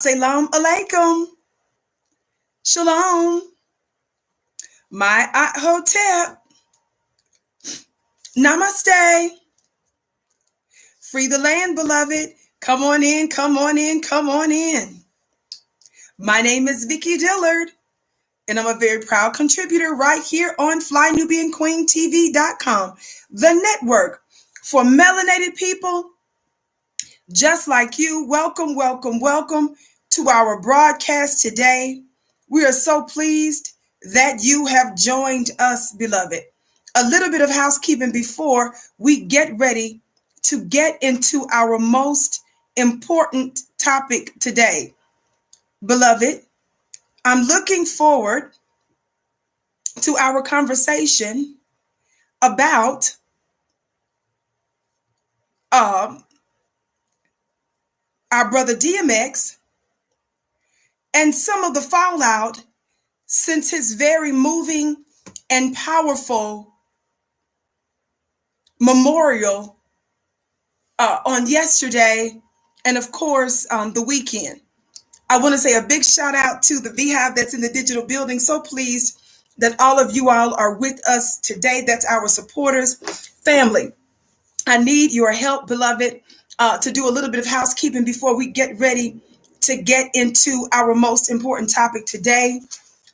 Salam alaikum. Shalom. My hotep. Namaste. Free the land, beloved. Come on in, come on in, come on in. My name is Vicki Dillard, and I'm a very proud contributor right here on FlyNubianQueenTV.com, the network for melanated people just like you. Welcome, welcome, welcome to our broadcast today. We are so pleased that you have joined us, beloved. A little bit of housekeeping before we get ready to get into our most important topic today. Beloved, I'm looking forward to our conversation about our brother DMX and some of the fallout since his very moving and powerful memorial on yesterday and, of course, the weekend. I want to say a big shout out to the Beehive that's in the digital building. So pleased that all of you all are with us today. That's our supporters. Family, I need your help, beloved, to do a little bit of housekeeping before we get ready to get into our most important topic today.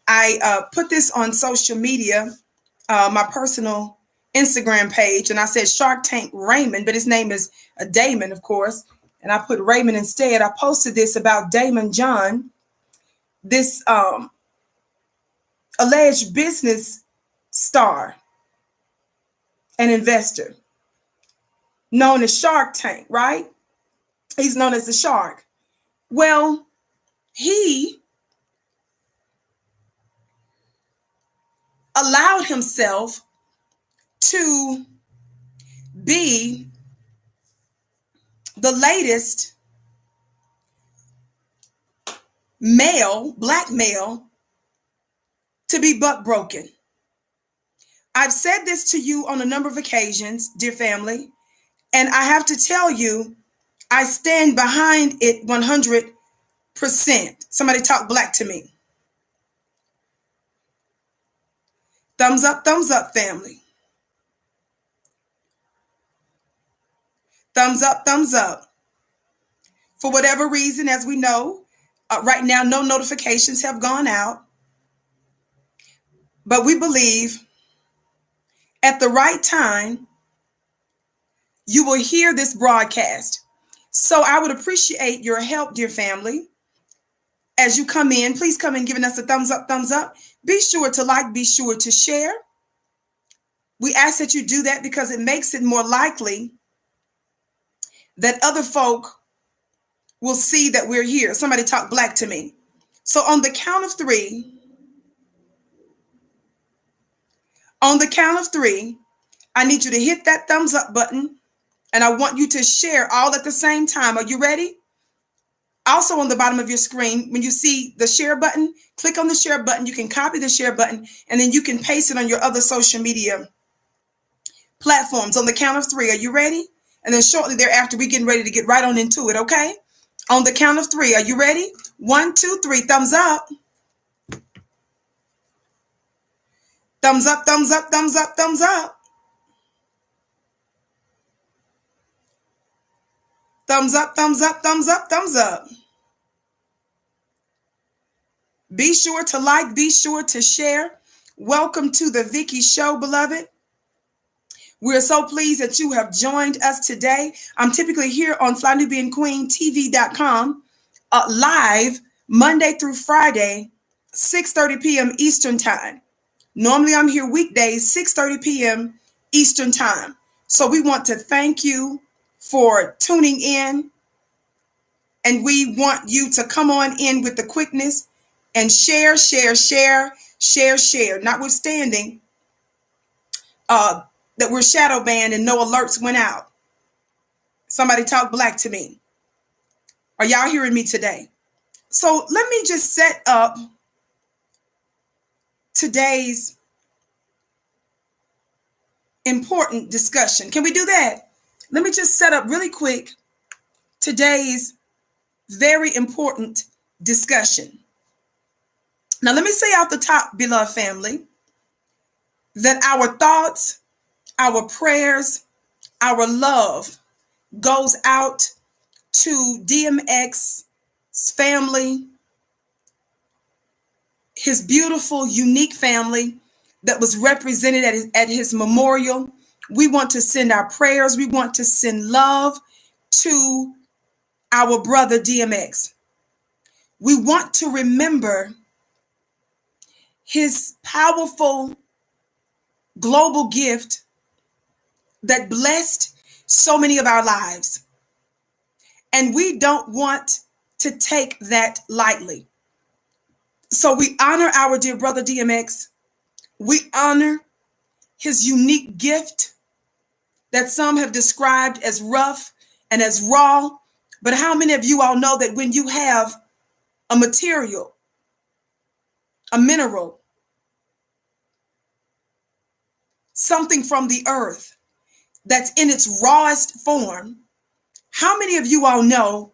I put this on social media, my personal Instagram page, and I said Shark Tank Raymond, but his name is Daymond, of course, and I put Raymond instead. I posted this about Daymond John, this alleged business star and investor known as Shark Tank, right? He's known as the Shark. Well, he allowed himself to be the latest black male, to be buck broken. I've said this to you on a number of occasions, dear family, and I have to tell you, I stand behind it 100%. Somebody talk black to me. Thumbs up, family. Thumbs up, thumbs up. For whatever reason, as we know, right now, no notifications have gone out. But we believe at the right time, you will hear this broadcast. So I would appreciate your help, dear family. As you come in, please come in giving us a thumbs up, thumbs up. Be sure to like, be sure to share. We ask that you do that because it makes it more likely that other folk will see that we're here. Somebody talk black to me. So on the count of three, I need you to hit that thumbs up button, and I want you to share all at the same time. Are you ready? Also on the bottom of your screen, when you see the share button, click on the share button. You can copy the share button, and then you can paste it on your other social media platforms. On the count of three, are you ready? And then shortly thereafter, we're getting ready to get right on into it, okay? On the count of three, are you ready? 1, 2, 3, thumbs up. Thumbs up, thumbs up, thumbs up, thumbs up. Thumbs up, thumbs up, thumbs up, thumbs up. Be sure to like, be sure to share. Welcome to the Vicki Show, beloved. We're so pleased that you have joined us today. I'm typically here on FlyNubianQueenTV.com, live Monday through Friday, 6:30 p.m. Eastern Time. Normally, I'm here weekdays, 6:30 p.m. Eastern Time. So we want to thank you for tuning in, and we want you to come on in with the quickness and share. Notwithstanding that we're shadow banned and no alerts went out. Somebody talk black to me. Are y'all hearing me today? So let me just set up today's important discussion. Can we do that? Let me just set up really quick today's very important discussion. Now, let me say out the top, beloved family, that our thoughts, our prayers, our love goes out to DMX's family, his beautiful, unique family that was represented at his memorial. We want to send our prayers. We want to send love to our brother DMX. We want to remember his powerful global gift that blessed so many of our lives. And we don't want to take that lightly. So we honor our dear brother DMX. We honor his unique gift that some have described as rough and as raw. But how many of you all know that when you have a material, a mineral, something from the earth that's in its rawest form, how many of you all know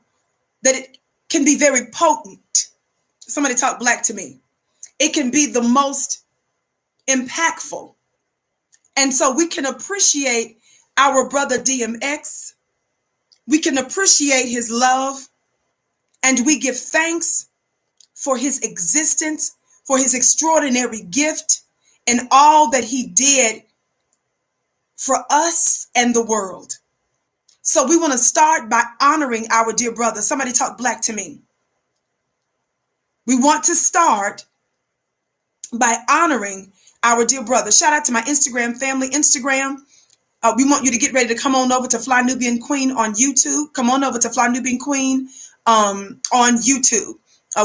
that it can be very potent? Somebody talk black to me. It can be the most impactful. And so we can appreciate our brother DMX. We can appreciate his love, and we give thanks for his existence, for his extraordinary gift, and all that he did for us and the world. So we want to start by honoring our dear brother. Somebody talk black to me. We want to start by honoring our dear brother. Shout out to my Instagram family. Instagram, we want you to get ready to come on over to Fly Nubian Queen on YouTube. Come on over to Fly Nubian Queen on YouTube.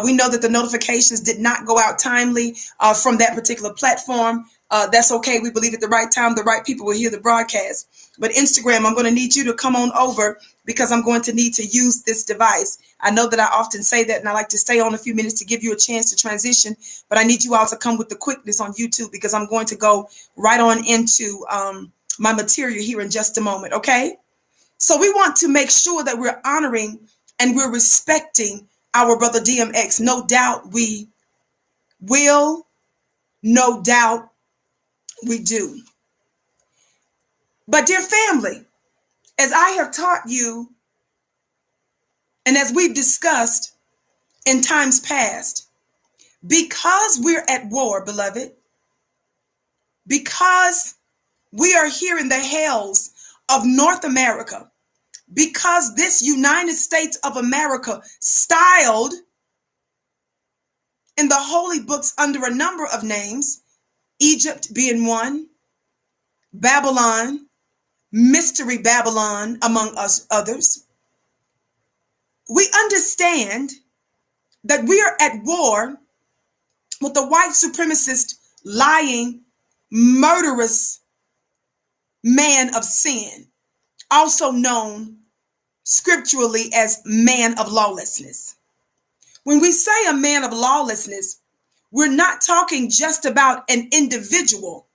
We know that the notifications did not go out timely from that particular platform. That's okay. We believe at the right time, the right people will hear the broadcast. But Instagram, I'm going to need you to come on over because I'm going to need to use this device. I know that I often say that, and I like to stay on a few minutes to give you a chance to transition. But I need you all to come with the quickness on YouTube because I'm going to go right on into my material here in just a moment. Okay. So we want to make sure that we're honoring and we're respecting our brother DMX. No doubt we will. No doubt we do. But dear family, as I have taught you and as we've discussed in times past, because we're at war, beloved, because we are here in the hells of North America, because this United States of America, styled in the holy books under a number of names, Egypt being one, Babylon, Mystery Babylon, among us others, we understand that we are at war with the white supremacist, lying, murderous man of sin, also known scripturally as man of lawlessness. When we say a man of lawlessness, we're not talking just about an individual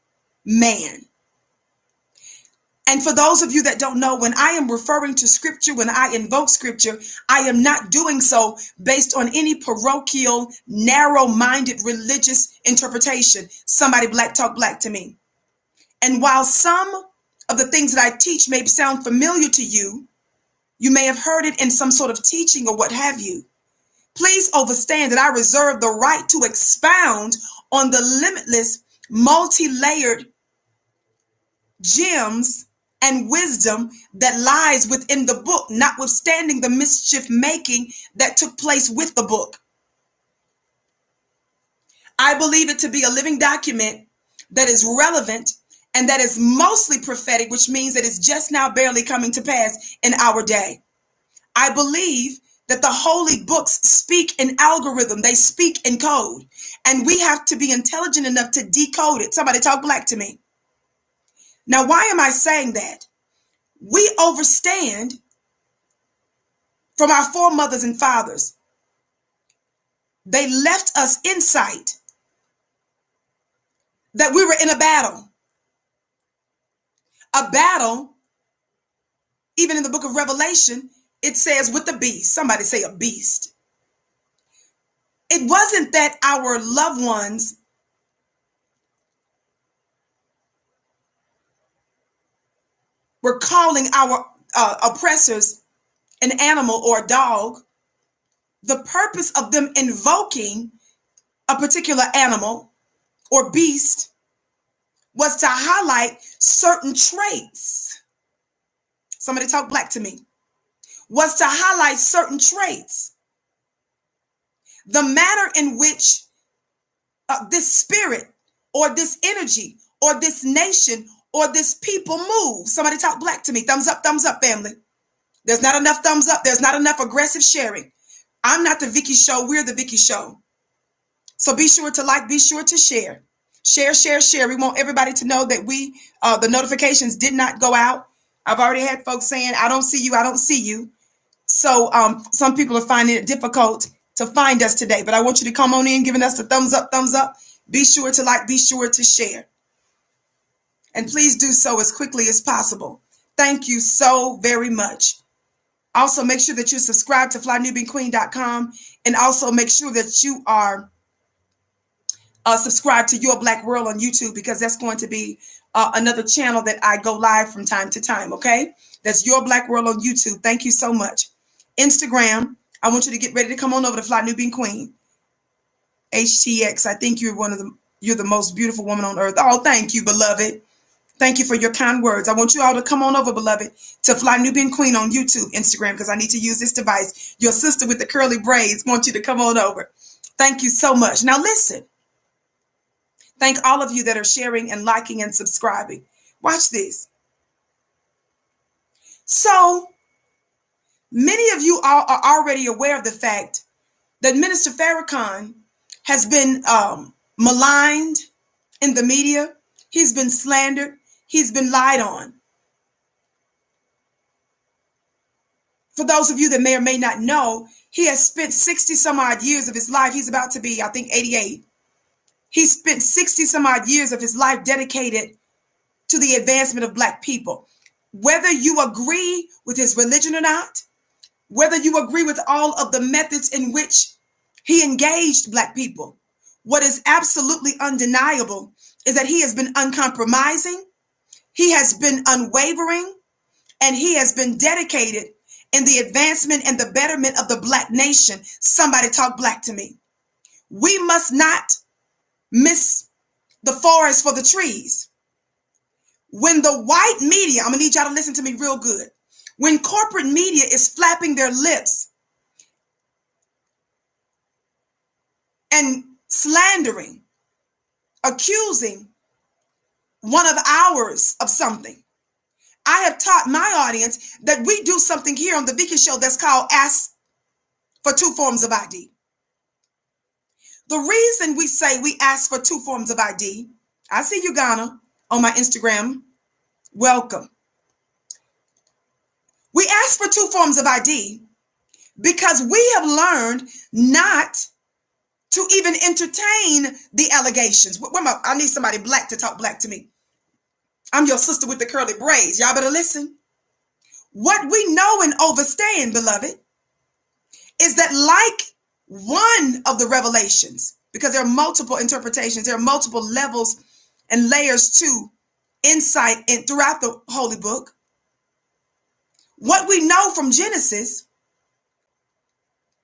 man. And for those of you that don't know, when I am referring to scripture, when I invoke scripture, I am not doing so based on any parochial, narrow-minded religious interpretation. Somebody black talk black to me. And while some of the things that I teach may sound familiar to you, you may have heard it in some sort of teaching or what have you. Please understand that I reserve the right to expound on the limitless, multi-layered gems and wisdom that lies within the book, notwithstanding the mischief making that took place with the book. I believe it to be a living document that is relevant and that is mostly prophetic, which means that it's just now barely coming to pass in our day. I believe that the holy books speak in algorithm, they speak in code, and we have to be intelligent enough to decode it. Somebody talk black to me. Now, why am I saying that? We overstand from our foremothers and fathers. They left us insight that we were in a battle. A battle, even in the book of Revelation, it says with the beast. Somebody say a beast. It wasn't that our loved ones were calling our oppressors an animal or a dog. The purpose of them invoking a particular animal or beast was to highlight certain traits. Somebody talk black to me. Was to highlight certain traits. The manner in which this spirit or this energy or this nation or this people move. Somebody talk black to me. Thumbs up, family. There's not enough thumbs up. There's not enough aggressive sharing. I'm not the Vicki Show. We're the Vicki Show. So be sure to like, be sure to share. Share. We want everybody to know that the notifications did not go out. I've already had folks saying, I don't see you. So some people are finding it difficult to find us today, but I want you to come on in, giving us the thumbs up. Be sure to like, be sure to share. And please do so as quickly as possible. Thank you so very much. Also, make sure that you're subscribed to flynubianqueen.com, and also make sure that you are subscribed to Your Black World on YouTube, because that's going to be another channel that I go live from time to time, okay? That's Your Black World on YouTube. Thank you so much. Instagram, I want you to get ready to come on over to Fly Nubian Queen. HTX, I think you're the most beautiful woman on earth. Oh, thank you, beloved. Thank you for your kind words. I want you all to come on over, beloved, to Fly Nubian Queen on YouTube, Instagram, because I need to use this device. Your sister with the curly braids wants you to come on over. Thank you so much. Now listen. Thank all of you that are sharing and liking and subscribing. Watch this. So many of you are already aware of the fact that Minister Farrakhan has been maligned in the media. He's been slandered. He's been lied on. For those of you that may or may not know, he has spent 60 some odd years of his life. He's about to be, I think, 88. He spent 60 some odd years of his life dedicated to the advancement of Black people. Whether you agree with his religion or not, whether you agree with all of the methods in which he engaged Black people, what is absolutely undeniable is that he has been uncompromising, he has been unwavering, and he has been dedicated in the advancement and the betterment of the Black nation. Somebody talk black to me. We must not miss the forest for the trees. When the white media, I'm gonna need y'all to listen to me real good. When corporate media is flapping their lips and slandering, accusing one of ours of something, I have taught my audience that we do something here on the Vicki Show that's called ask for 2 forms of ID. The reason we say we ask for 2 forms of ID, I see you, Ghana, on my Instagram. Welcome. We ask for 2 forms of ID because we have learned not to even entertain the allegations. I need somebody black to talk black to me. I'm your sister with the curly braids. Y'all better listen. What we know and understand, beloved, is that like one of the revelations, because there are multiple interpretations, there are multiple levels and layers to insight and throughout the Holy Book. What we know from Genesis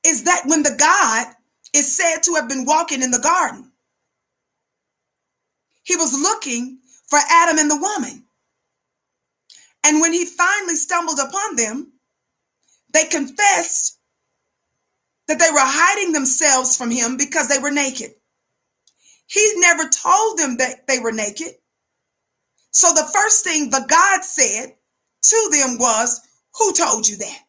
is that when the God is said to have been walking in the garden, he was looking for Adam and the woman. And when he finally stumbled upon them, they confessed that they were hiding themselves from him because they were naked. He never told them that they were naked. So the first thing the God said to them was, who told you that?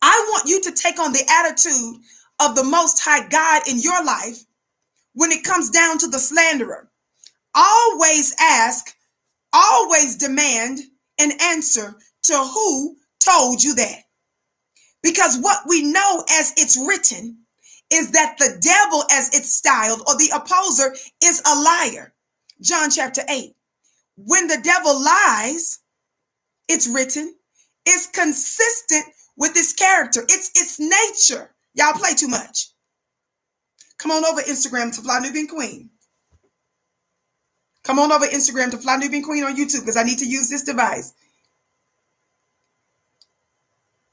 I want you to take on the attitude of the Most High God in your life when it comes down to the slanderer. Always ask, always demand an answer to who told you that. Because what we know as it's written is that the devil, as it's styled, or the opposer, is a liar. John chapter 8. When the devil lies, it's written, is consistent with his character. It's nature. Y'all play too much. Come on over Instagram to Fly Nubian Queen. Come on over Instagram to Fly Nubian Queen on YouTube because I need to use this device.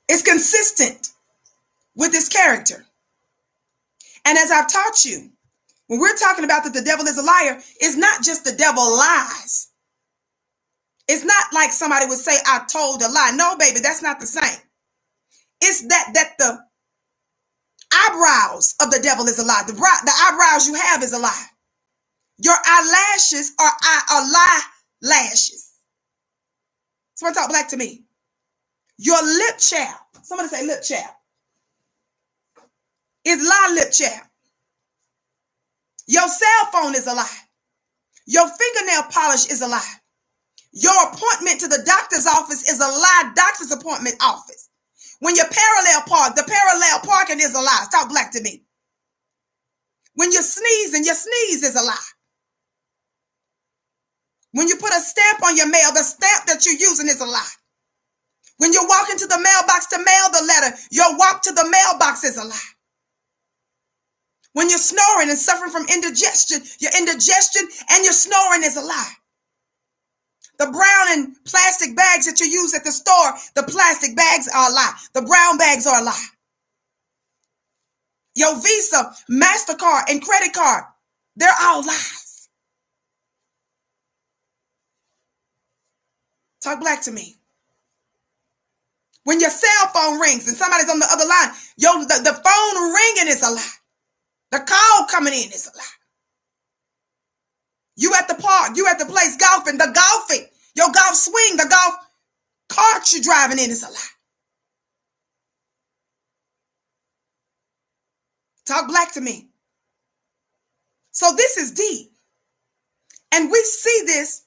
It's consistent with this character. And as I've taught you, when we're talking about that the devil is a liar, it's not just the devil lies. It's not like somebody would say, I told a lie. No, baby, that's not the same. It's that the eyebrows of the devil is a lie. The eyebrows you have is a lie. Your eyelashes are lie lashes. Someone talk black to me. Your lip chair, somebody say lip chair, is lie lip chair. Your cell phone is a lie. Your fingernail polish is a lie. Your appointment to the doctor's office is a lie doctor's appointment office. When you parallel park, the parallel parking is a lie. Talk black to me. When you sneeze and your sneeze is a lie. When you put a stamp on your mail, the stamp that you're using is a lie. When you walk into the mailbox to mail the letter, your walk to the mailbox is a lie. When you're snoring and suffering from indigestion, your indigestion and your snoring is a lie. The brown and plastic bags that you use at the store, the plastic bags are a lie. The brown bags are a lie. Your Visa, MasterCard, and credit card, they're all lies. Talk black to me. When your cell phone rings and somebody's on the other line, the phone ringing is a lie. The call coming in is a lie. You at the park, you at the place golfing, the golfing, your golf swing, the golf cart you driving in is a lie. Talk black to me. So this is deep. And we see this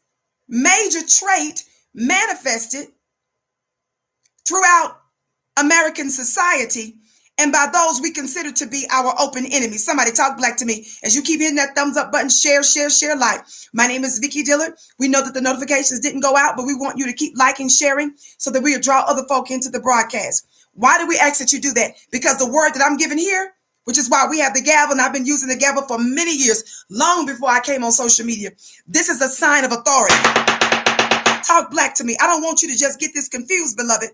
major trait manifested throughout American society and by those we consider to be our open enemies. Somebody talk black to me. As you keep hitting that thumbs up button, share, like. My name is Vicki Dillard. We know that the notifications didn't go out, but we want you to keep liking, sharing so that we'll draw other folk into the broadcast. Why do we ask that you do that? Because the word that I'm giving here, which is why we have the gavel, and I've been using the gavel for many years, long before I came on social media. This is a sign of authority. Talk black to me. I don't want you to just get this confused, beloved.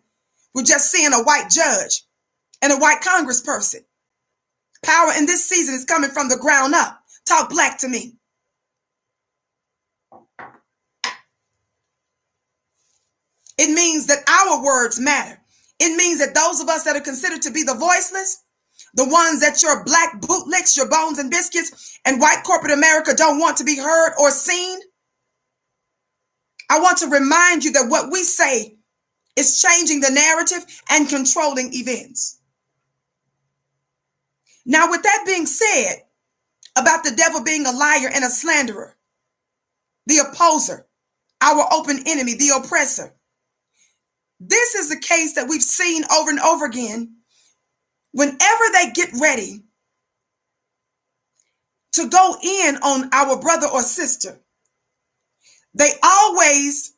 We're just seeing a white judge and a white congressperson. Power in this season is coming from the ground up. Talk black to me. It means that our words matter. It means that those of us that are considered to be the voiceless, the ones that your black bootlicks, your bones and biscuits, and white corporate America don't want to be heard or seen. I want to remind you that what we say is changing the narrative and controlling events. Now, with that being said, about the devil being a liar and a slanderer, the opposer, our open enemy, the oppressor, this is the case that we've seen over and over again. Whenever they get ready to go in on our brother or sister, they always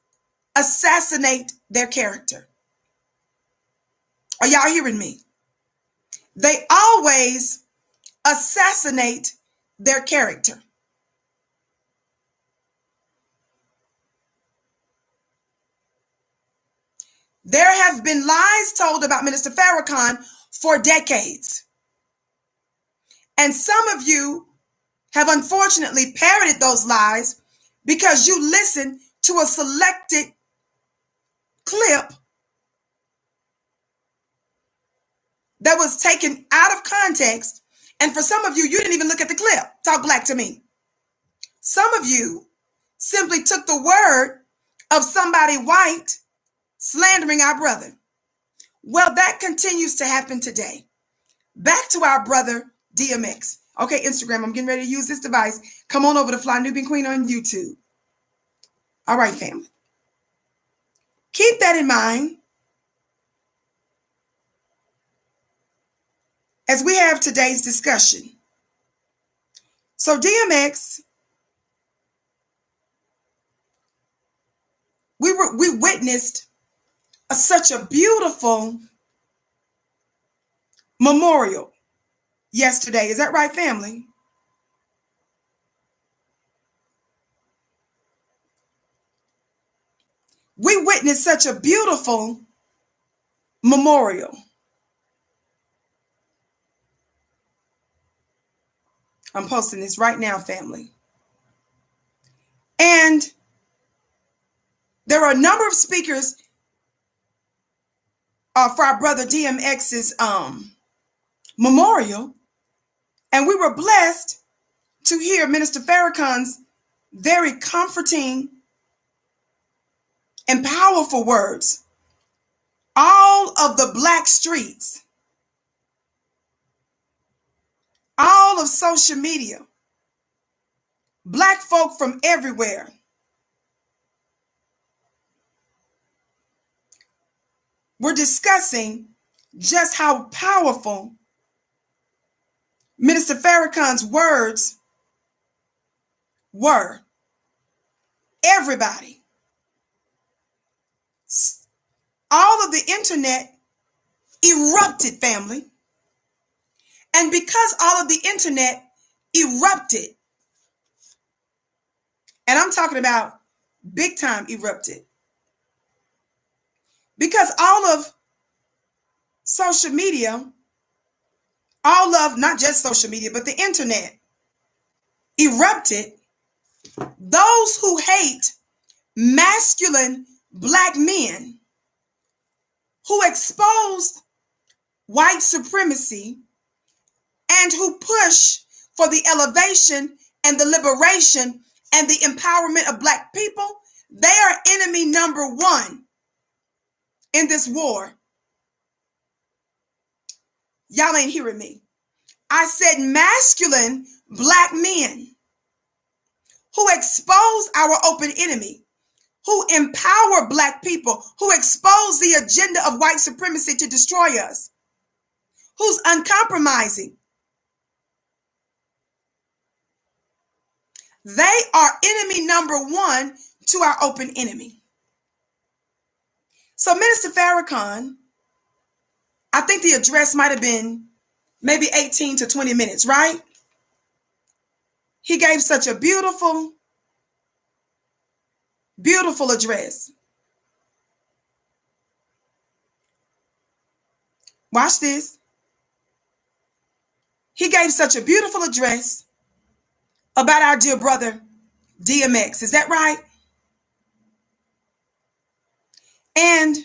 assassinate their character. Are y'all hearing me? They always assassinate their character. There have been lies told about Minister Farrakhan for decades. And some of you have unfortunately parroted those lies because you listened to a selected clip that was taken out of context. And for some of you, you didn't even look at the clip. Talk black to me. Some of you simply took the word of somebody white slandering our brother. Well, that continues to happen today. Back to our brother, DMX. Okay, Instagram, I'm getting ready to use this device. Come on over to Fly Nubian Queen on YouTube. All right, family. Keep that in mind as we have today's discussion. So DMX, we witnessed such a beautiful memorial yesterday. Is that right, family? witnessed such a beautiful memorial. I'm posting this right now, family. And there are a number of speakers for our brother DMX's memorial. And we were blessed to hear Minister Farrakhan's very comforting and powerful words. All of the black streets, all of social media, black folk from everywhere were discussing just how powerful Minister Farrakhan's words were. Everybody, all of the internet erupted, family. And because all of the internet erupted, and I'm talking about big time erupted, because all of social media, all of not just social media, but the internet erupted, those who hate masculine black men, who exposed white supremacy and who push for the elevation and the liberation and the empowerment of black people, they are enemy number one in this war. Y'all ain't hearing me. I said masculine black men who expose our open enemy, who empower black people, who expose the agenda of white supremacy to destroy us, who's uncompromising. They are enemy number one to our open enemy. So Minister Farrakhan, I think the address might have been maybe 18 to 20 minutes, right? He gave such a beautiful, beautiful address. Watch this. He gave such a beautiful address about our dear brother, DMX. Is that right? And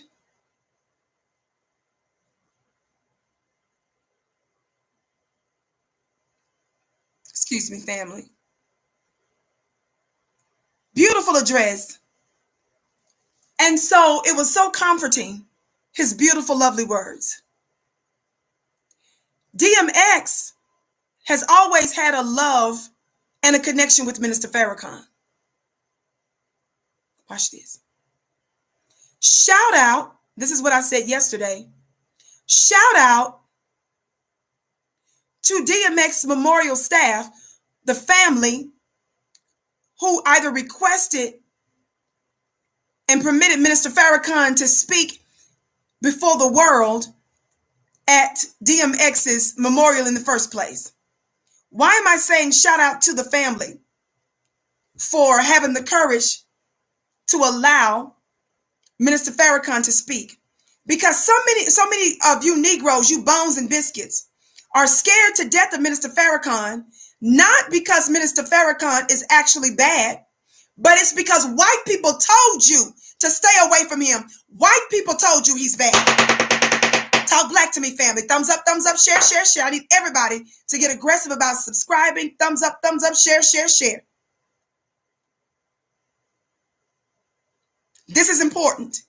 excuse me, family. Beautiful address. And so it was so comforting, his beautiful, lovely words. DMX has always had a love and a connection with Minister Farrakhan. Watch this. Shout out, this is what I said yesterday. Shout out to DMX Memorial staff, the family who either requested and permitted Minister Farrakhan to speak before the world at DMX's memorial in the first place. Why am I saying shout out to the family for having the courage to allow Minister Farrakhan to speak? Because so many of you Negroes, you bones and biscuits, are scared to death of Minister Farrakhan, not because Minister Farrakhan is actually bad, but it's because white people told you to stay away from him. White people told you he's bad. Talk black to me, family. Thumbs up, share, share, share. I need everybody to get aggressive about subscribing. Thumbs up, share, share, share. This is important.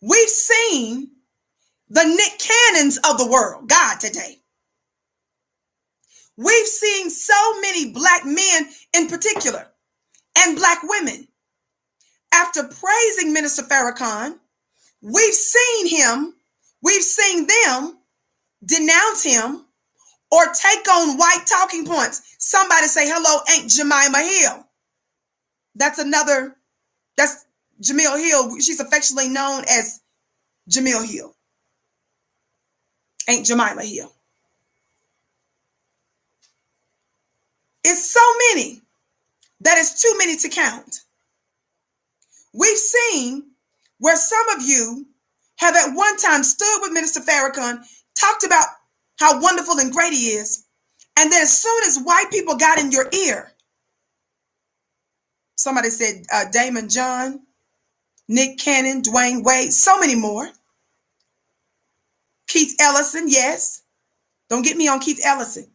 We've seen the Nick Cannons of the world, God, today. We've seen so many black men in particular and black women. After praising Minister Farrakhan, we've seen them denounce him or take on white talking points. Somebody say, hello, Aunt Jemima Hill. That's Jamil Hill. She's affectionately known as Jamil Hill. Aunt Jemima Hill. It's so many that is too many to count. We've seen where some of you have at one time stood with Minister Farrakhan, talked about how wonderful and great he is, and then as soon as white people got in your ear, somebody said Daymond John, Nick Cannon, Dwayne Wade, so many more. Keith Ellison, yes. Don't get me on Keith Ellison.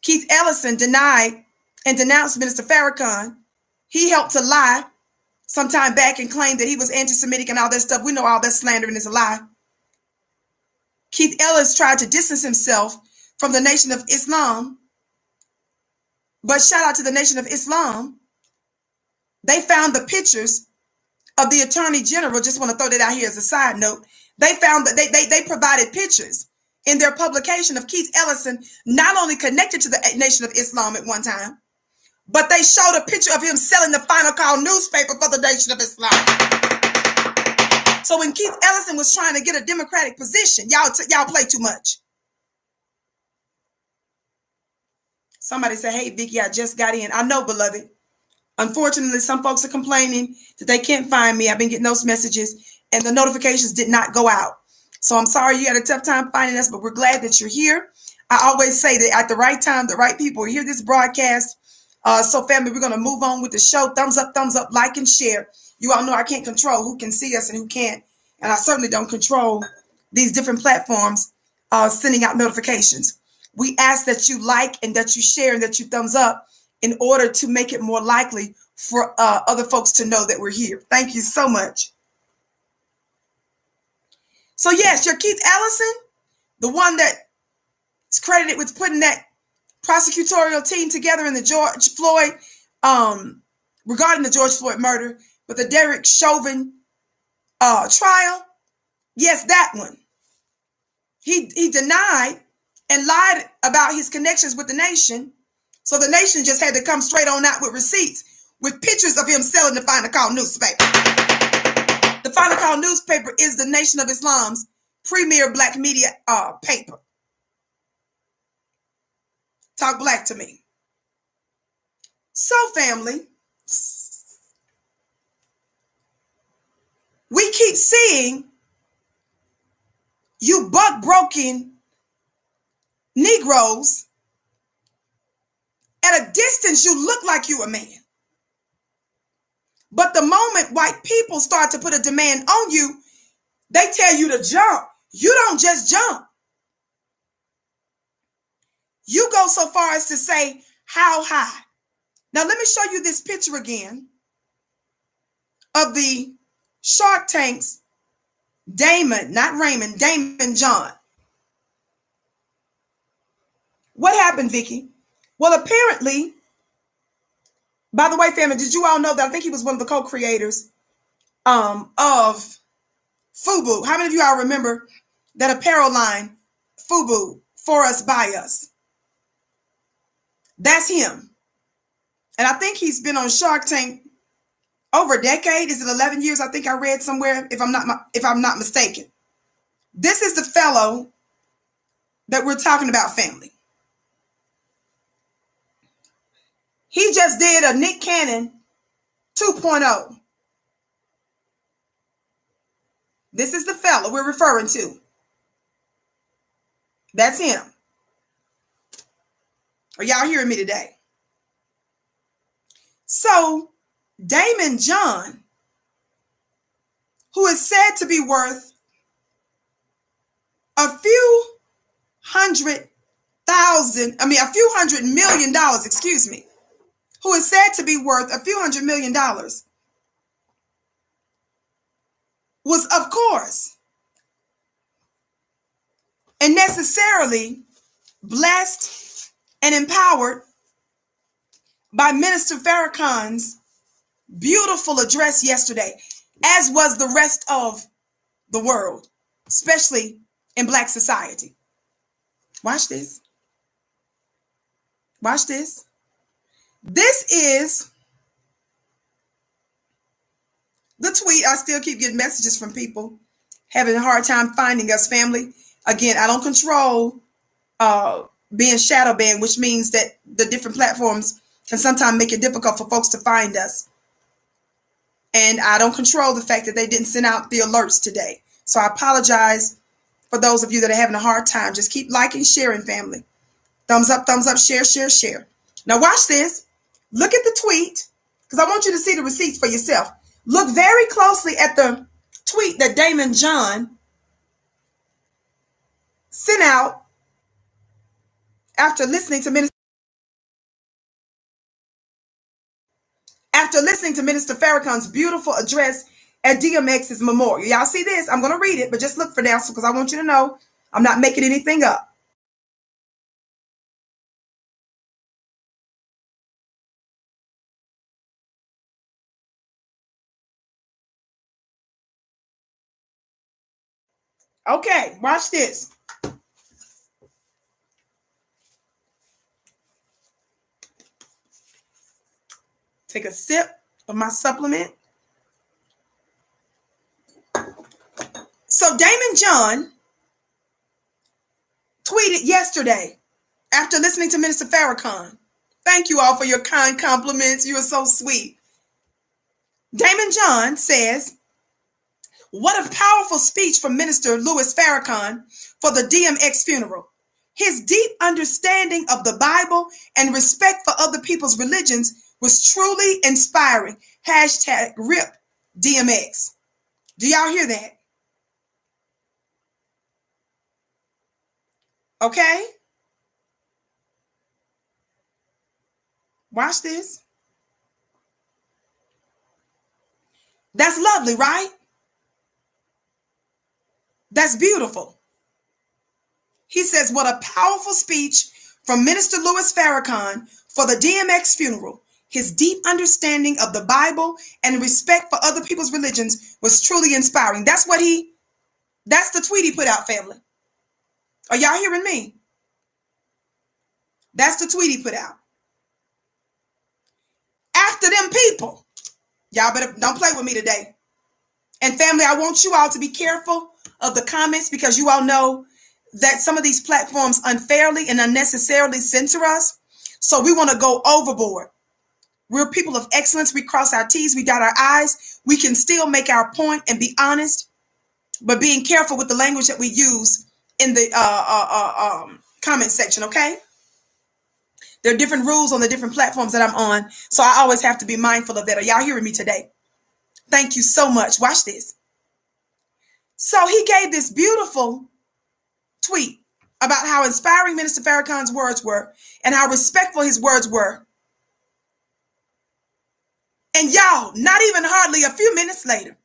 Keith Ellison denied and denounced Minister Farrakhan. He helped to lie some time back and claimed that he was anti-Semitic and all that stuff. We know all that slandering is a lie. Keith Ellis tried to distance himself from the Nation of Islam. But shout out to the Nation of Islam. They found the pictures of the Attorney General. Just want to throw that out here as a side note. They found that they provided pictures in their publication of Keith Ellison, not only connected to the Nation of Islam at one time, but they showed a picture of him selling the Final Call newspaper for the Nation of Islam. So when Keith Ellison was trying to get a Democratic position, y'all play too much. Somebody said, hey, Vicki, I just got in. I know, beloved. Unfortunately, some folks are complaining that they can't find me. I've been getting those messages and the notifications did not go out. So I'm sorry you had a tough time finding us, but we're glad that you're here. I always say that at the right time, the right people hear this broadcast. So family, we're going to move on with the show. Thumbs up, like and share. You all know I can't control who can see us and who can't. And I certainly don't control these different platforms sending out notifications. We ask that you like and that you share and that you thumbs up in order to make it more likely for other folks to know that we're here. Thank you so much. So yes, you're Keith Ellison, the one that is credited with putting that prosecutorial team together in the George Floyd, regarding the George Floyd murder, with the Derek Chauvin trial. Yes, that one. He denied and lied about his connections with the Nation. So the Nation just had to come straight on out with receipts, with pictures of him selling the Final Call newspaper. The Final Call newspaper is the Nation of Islam's premier black media paper. Talk black to me. So family, we keep seeing you buck-broken Negroes. At a distance, you look like you a man. But the moment white people start to put a demand on you, they tell you to jump. You don't just jump. You go so far as to say, how high? Now, let me show you this picture again of the Shark Tank's Daymond, not Raymond, Daymond John. What happened, Vicki? Well, apparently, by the way, family, did you all know that I think he was one of the co-creators of FUBU? How many of you all remember that apparel line, FUBU, for us, by us? That's him. And I think he's been on Shark Tank over a decade. Is it 11 years? I think I read somewhere, if I'm not mistaken. This is the fellow that we're talking about, family. He just did a Nick Cannon 2.0. This is the fellow we're referring to. That's him. Are y'all hearing me today? So, Daymond John, who is said to be worth a few $100 million, who is said to be worth a few $100 million, was, of course, and necessarily blessed and empowered by Minister Farrakhan's beautiful address yesterday, as was the rest of the world, especially in Black society. Watch this. Watch this. This is the tweet. I still keep getting messages from people having a hard time finding us, family. Again, I don't control being shadow banned, which means that the different platforms can sometimes make it difficult for folks to find us. And I don't control the fact that they didn't send out the alerts today. So I apologize for those of you that are having a hard time. Just keep liking, sharing, family. Thumbs up, share, share, share. Now watch this. Look at the tweet, because I want you to see the receipts for yourself. Look very closely at the tweet that Daymond John sent out after listening to Minister Farrakhan's beautiful address at DMX's memorial. Y'all see this? I'm going to read it, but just look for now because I want you to know I'm not making anything up. Okay, watch this. Take a sip of my supplement. So Daymond John tweeted yesterday after listening to Minister Farrakhan. Thank you all for your kind compliments. You are so sweet. Daymond John says, what a powerful speech from Minister Louis Farrakhan for the DMX funeral. His deep understanding of the Bible and respect for other people's religions was truly inspiring. Hashtag RIP DMX. Do y'all hear that? Okay. Watch this. That's lovely, right? That's beautiful. He says, what a powerful speech from Minister Louis Farrakhan for the DMX funeral. His deep understanding of the Bible and respect for other people's religions was truly inspiring. That's the tweet he put out, family. Are y'all hearing me? That's the tweet he put out. After them people, y'all better don't play with me today. And family, I want you all to be careful of the comments because you all know that some of these platforms unfairly and unnecessarily censor us. So we want to go overboard. We're people of excellence. We cross our T's. We dot our I's. We can still make our point and be honest, but being careful with the language that we use in the comment section, okay? There are different rules on the different platforms that I'm on, so I always have to be mindful of that. Are y'all hearing me today? Thank you so much. Watch this. So he gave this beautiful tweet about how inspiring Minister Farrakhan's words were and how respectful his words were. And y'all, not even hardly a few minutes later,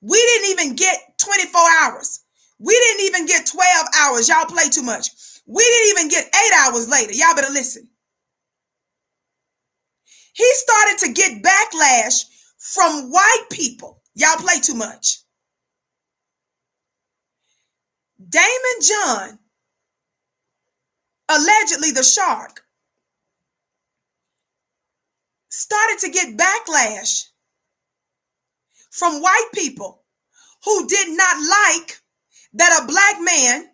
we didn't even get 24 hours. We didn't even get 12 hours. Y'all play too much. We didn't even get 8 hours later. Y'all better listen. He started to get backlash from white people. Y'all play too much. Daymond John, allegedly the shark, started to get backlash from white people who did not like that a black man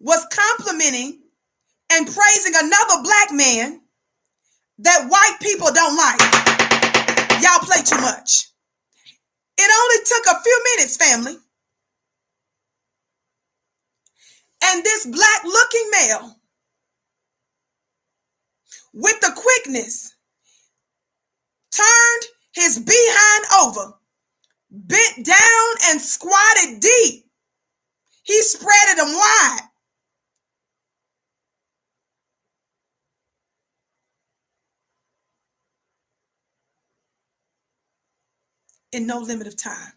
was complimenting and praising another black man that white people don't like. Y'all play too much. It only took a few minutes, family. And this black looking male with the quickness turned his behind over, bent down and squatted deep. He spreaded them wide. In no limit of time.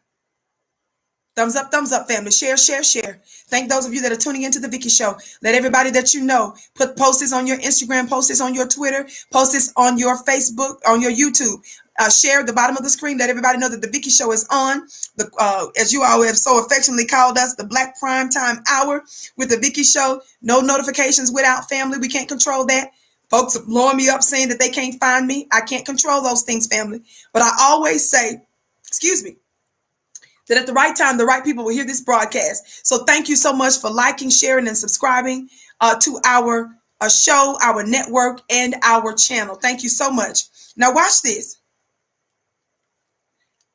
Thumbs up, family. Share, share, share. Thank those of you that are tuning into the Vicki Show. Let everybody that you know post this on your Instagram, post this on your Twitter, post this on your Facebook, on your YouTube. Share at the bottom of the screen. Let everybody know that the Vicki Show is on. As you all have so affectionately called us, the Black Prime Time Hour with the Vicki Show. No notifications without family. We can't control that. Folks are blowing me up saying that they can't find me. I can't control those things, family. But I always say, that at the right time, the right people will hear this broadcast. So thank you so much for liking, sharing, and subscribing to our show, our network, and our channel. Thank you so much. Now watch this.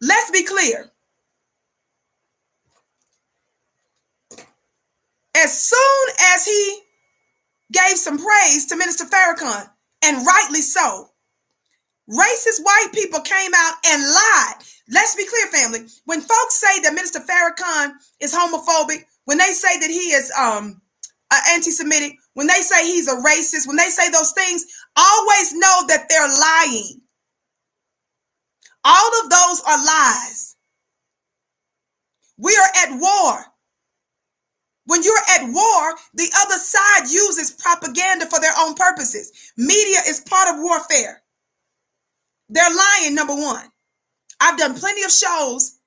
Let's be clear. As soon as he gave some praise to Minister Farrakhan, and rightly so, racist white people came out and lied. Let's be clear, family. When folks say that Minister Farrakhan is homophobic, when they say that he is anti-Semitic, when they say he's a racist, when they say those things, always know that they're lying. All of those are lies. We are at war. When you're at war, the other side uses propaganda for their own purposes. Media is part of warfare. They're lying, number one. I've done plenty of shows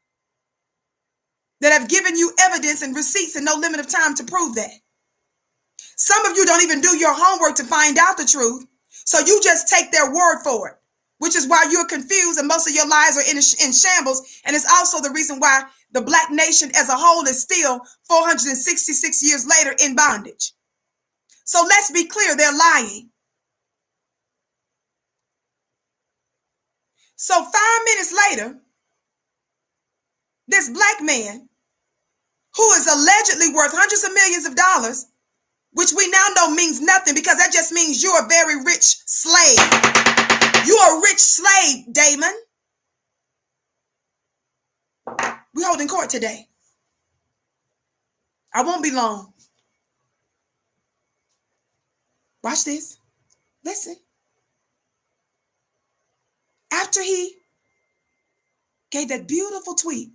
that have given you evidence and receipts in no limit of time to prove that. Some of you don't even do your homework to find out the truth, so you just take their word for it, which is why you're confused and most of your lives are in shambles, and it's also the reason why the Black nation as a whole is still 466 years later in bondage. So let's be clear, they're lying. So 5 minutes later, this Black man, who is allegedly worth hundreds of millions of dollars, which we now know means nothing because that just means you're a very rich slave. You're a rich slave, Daymond. We're holding court today. I won't be long. Watch this. Listen. After he gave that beautiful tweet,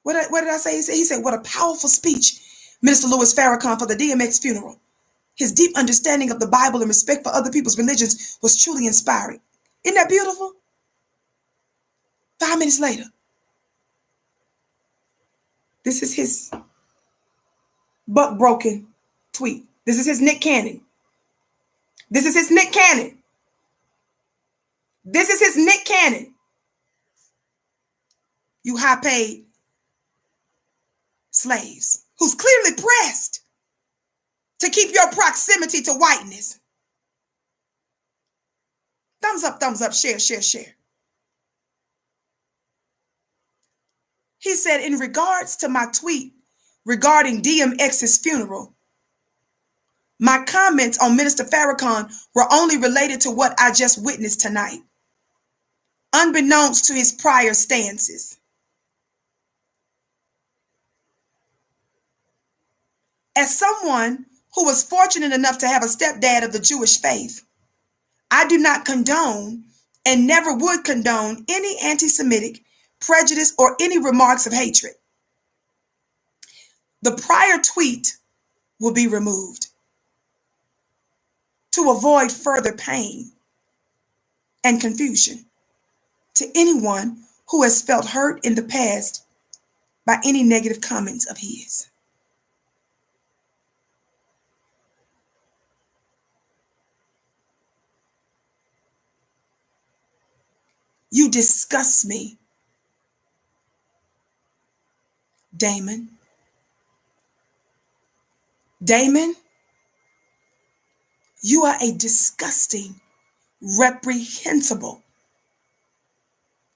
what did I say? He said, what a powerful speech, Minister Louis Farrakhan, for the DMX funeral. His deep understanding of the Bible and respect for other people's religions was truly inspiring. Isn't that beautiful? 5 minutes later, this is his buck broken tweet. This is his Nick Cannon. This is his Nick Cannon. This is his Nick Cannon. You high paid slaves who's clearly pressed to keep your proximity to whiteness. Thumbs up, share, share, share. He said, in regards to my tweet regarding DMX's funeral, my comments on Minister Farrakhan were only related to what I just witnessed tonight, unbeknownst to his prior stances. As someone who was fortunate enough to have a stepdad of the Jewish faith, I do not condone and never would condone any anti-Semitic prejudice or any remarks of hatred. The prior tweet will be removed to avoid further pain and confusion to anyone who has felt hurt in the past by any negative comments of his. You disgust me, Daymond. Daymond, you are a disgusting, reprehensible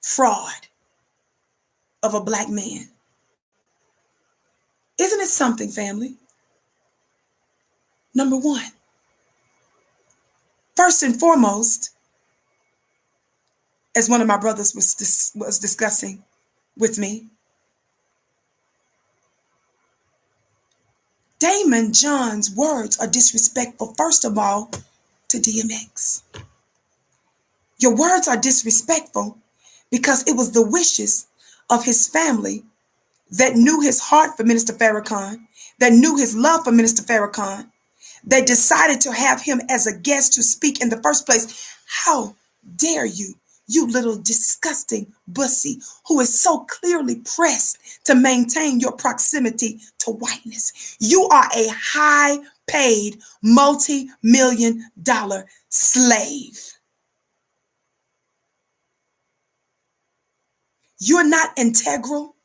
fraud of a Black man. Isn't it something, family? Number one, first and foremost, as one of my brothers was discussing with me, Daymond John's words are disrespectful, first of all, to DMX. Your words are disrespectful because it was the wishes of his family that knew his heart for Minister Farrakhan, that knew his love for Minister Farrakhan, that decided to have him as a guest to speak in the first place. How dare you, you little disgusting bussy who is so clearly pressed to maintain your proximity to whiteness. You are a high-paid, multi-million-dollar slave. You're not integral.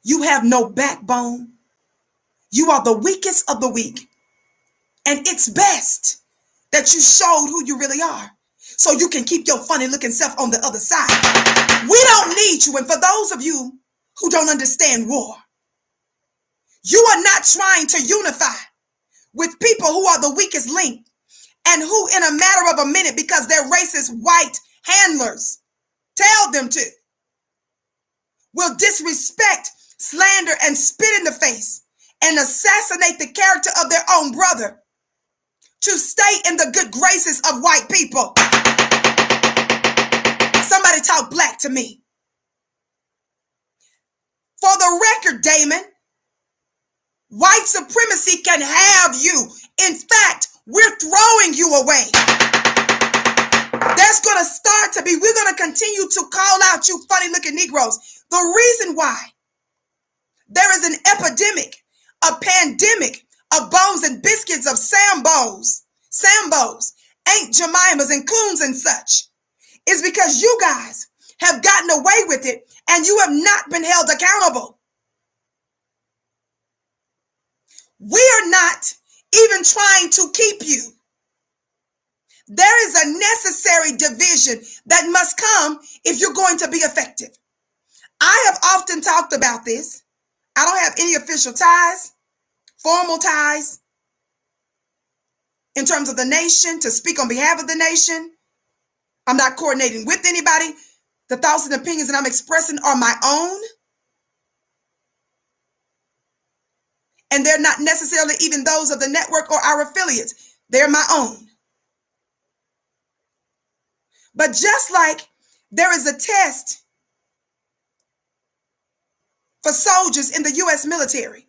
You have no backbone. You are the weakest of the weak. And it's best that you showed who you really are so you can keep your funny looking self on the other side. We don't need you. And for those of you who don't understand war, you are not trying to unify with people who are the weakest link and who in a matter of a minute, because they're racist white handlers tell them to, will disrespect, slander, and spit in the face and assassinate the character of their own brother to stay in the good graces of white people. Somebody talk black to me. For the record, Daymond, white supremacy can have you. In fact, we're throwing you away. There's going to start to be, we're going to continue to call out you funny looking Negroes. The reason why there is an epidemic, a pandemic of bones and biscuits of Sambos, Aunt Jemimas and Coons and such is because you guys have gotten away with it and you have not been held accountable. We are not even trying to keep you. There is a necessary division that must come if you're going to be effective. I have often talked about this. I don't have any official ties, formal ties, in terms of the nation, to speak on behalf of the nation. I'm not coordinating with anybody. The thoughts and opinions that I'm expressing are my own. And they're not necessarily even those of the network or our affiliates. They're my own. But just like there is a test for soldiers in the U.S. military,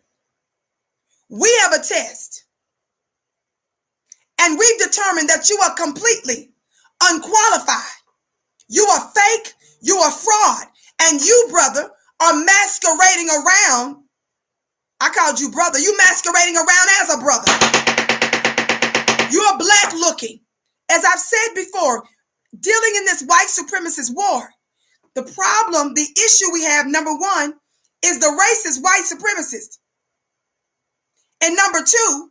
we have a test. And we've determined that you are completely unqualified. You are fake. You are fraud. And you, brother, are masquerading around. I called you brother. You masquerading around as a brother. You are black looking. As I've said before, dealing in this white supremacist war, the problem, the issue we have, number one, is the racist white supremacist. And number two,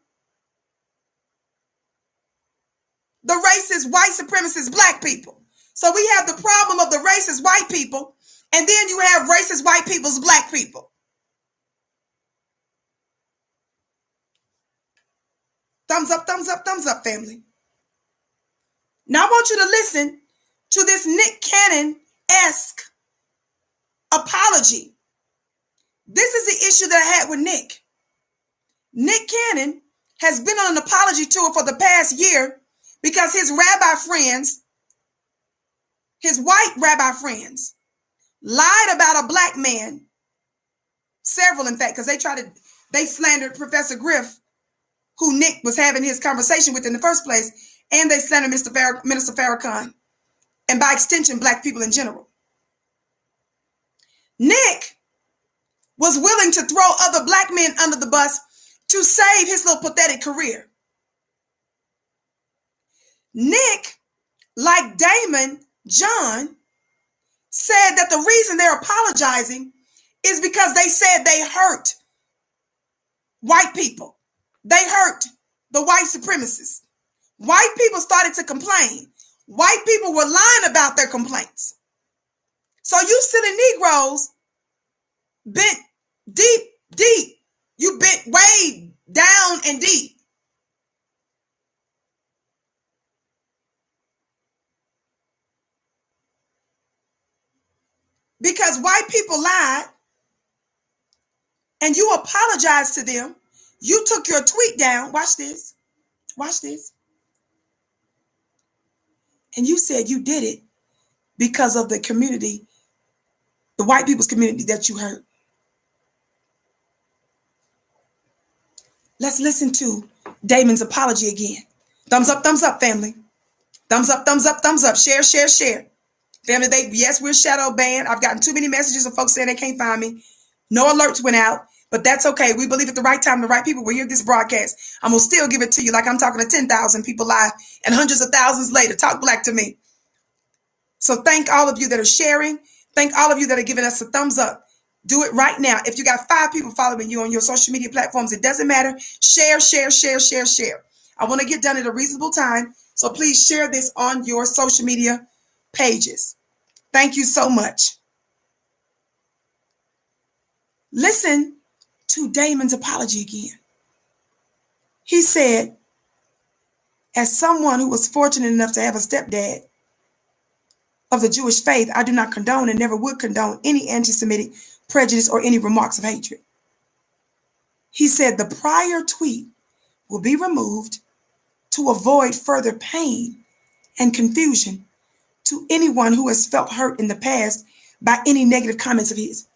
the racist white supremacist black people. So we have the problem of the racist white people, and then you have racist white people's black people. Thumbs up, thumbs up, thumbs up, family. Now I want you to listen to this Nick Cannon-esque apology. This is the issue that I had with Nick. Nick Cannon has been on an apology tour for the past year because his rabbi friends, his white rabbi friends, lied about a black man. Several, in fact, because they slandered Professor Griff, who Nick was having his conversation with in the first place, and they slandered Minister Farrakhan, and by extension, black people in general. Nick was willing to throw other black men under the bus to save his little pathetic career. Nick, like Daymond John, said that the reason they're apologizing is because they said they hurt white people. They hurt the white supremacists. White people started to complain. White people were lying about their complaints. So you silly Negroes bent deep, deep. You bent way down and deep. Because white people lied and you apologized to them. You took your tweet down. Watch this. Watch this. And you said you did it because of the community, the white people's community that you hurt. Let's listen to Daymond's apology again. Thumbs up, family. Thumbs up, thumbs up, thumbs up. Share, share, share. Family, yes, we're shadow banned. I've gotten too many messages of folks saying they can't find me. No alerts went out, but that's okay. We believe at the right time, the right people will hear this broadcast. I'm going to still give it to you like I'm talking to 10,000 people live and hundreds of thousands later. Talk black to me. So thank all of you that are sharing. Thank all of you that are giving us a thumbs up. Do it right now. If you got 5 people following you on your social media platforms, it doesn't matter. Share, share, share, share, share. I want to get done at a reasonable time. So please share this on your social media pages. Thank you so much. Listen to Daymond's apology again. He said, as someone who was fortunate enough to have a stepdad of the Jewish faith, I do not condone and never would condone any anti-Semitic prejudice or any remarks of hatred. He said the prior tweet will be removed to avoid further pain and confusion to anyone who has felt hurt in the past by any negative comments of his.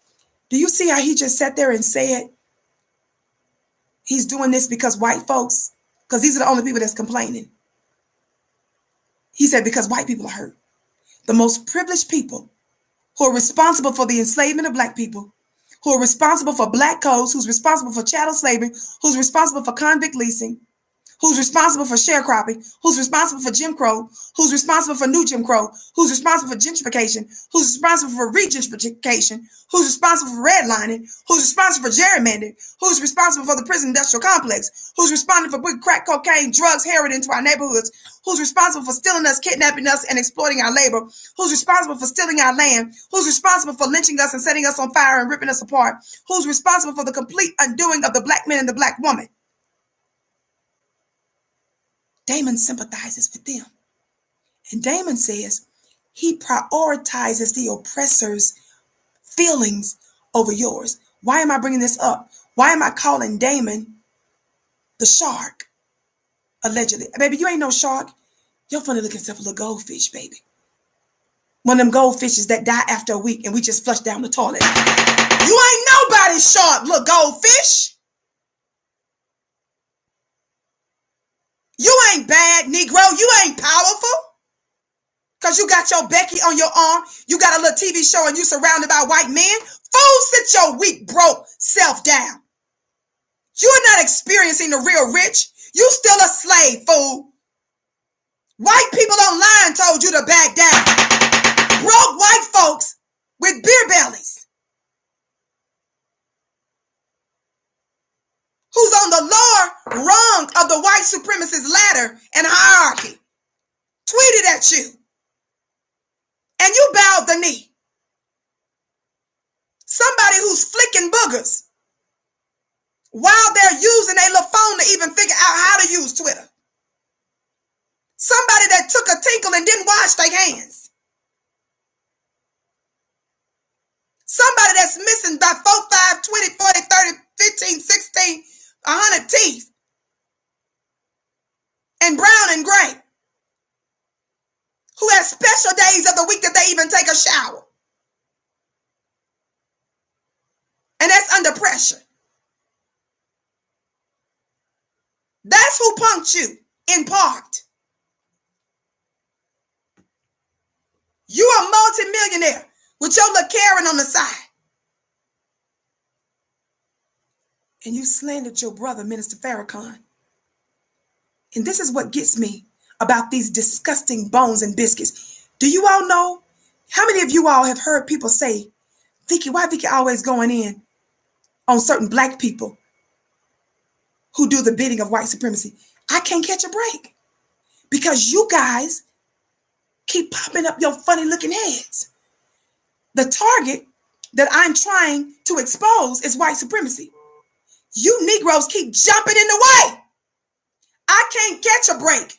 Do you see how he just sat there and said he's doing this because white folks, because these are the only people that's complaining. He said because white people are hurt. The most privileged people who are responsible for the enslavement of black people, who are responsible for black codes, who's responsible for chattel slavery, who's responsible for convict leasing, who's responsible for sharecropping, who's responsible for Jim Crow, who's responsible for new Jim Crow, who's responsible for gentrification, who's responsible for re-gentrification, who's responsible for redlining, who's responsible for gerrymandering, who's responsible for the prison industrial complex, who's responsible for bringing crack cocaine, drugs, heroin into our neighborhoods, who's responsible for stealing us, kidnapping us, and exploiting our labor, who's responsible for stealing our land, who's responsible for lynching us and setting us on fire and ripping us apart, who's responsible for the complete undoing of the black man and the black woman. Daymond sympathizes with them. And Daymond says he prioritizes the oppressor's feelings over yours. Why am I bringing this up? Why am I calling Daymond the shark? Allegedly. Baby, you ain't no shark. You're funny looking stuff, a little goldfish, baby. One of them goldfishes that die after a week and we just flush down the toilet. You ain't nobody's shark, little goldfish. You ain't bad, Negro. You ain't powerful. Because you got your Becky on your arm. You got a little TV show and you surrounded by white men. Fool, sit your weak, broke self down. You're not experiencing the real rich. You still a slave, fool. White people online told you to back down. Broke white folks with beer bellies. Who's on the lower rung of the white supremacist ladder and hierarchy, tweeted at you, and you bowed the knee. Somebody who's flicking boogers while they're using a little phone to even figure out how to use Twitter. Somebody that took a tinkle and didn't wash their hands. Somebody that's missing by 4, 5, 20, 40, 30, 15, 16, 100 teeth, and brown and gray, who has special days of the week that they even take a shower. And that's under pressure. That's who punked you, in part. You a multimillionaire with your little Karen on the side. And you slandered your brother, Minister Farrakhan. And this is what gets me about these disgusting bones and biscuits. Do you all know? How many of you all have heard people say, Vicki, why Vicki always going in on certain black people who do the bidding of white supremacy? I can't catch a break because you guys keep popping up your funny looking heads. The target that I'm trying to expose is white supremacy. You Negroes keep jumping in the way. I can't catch a break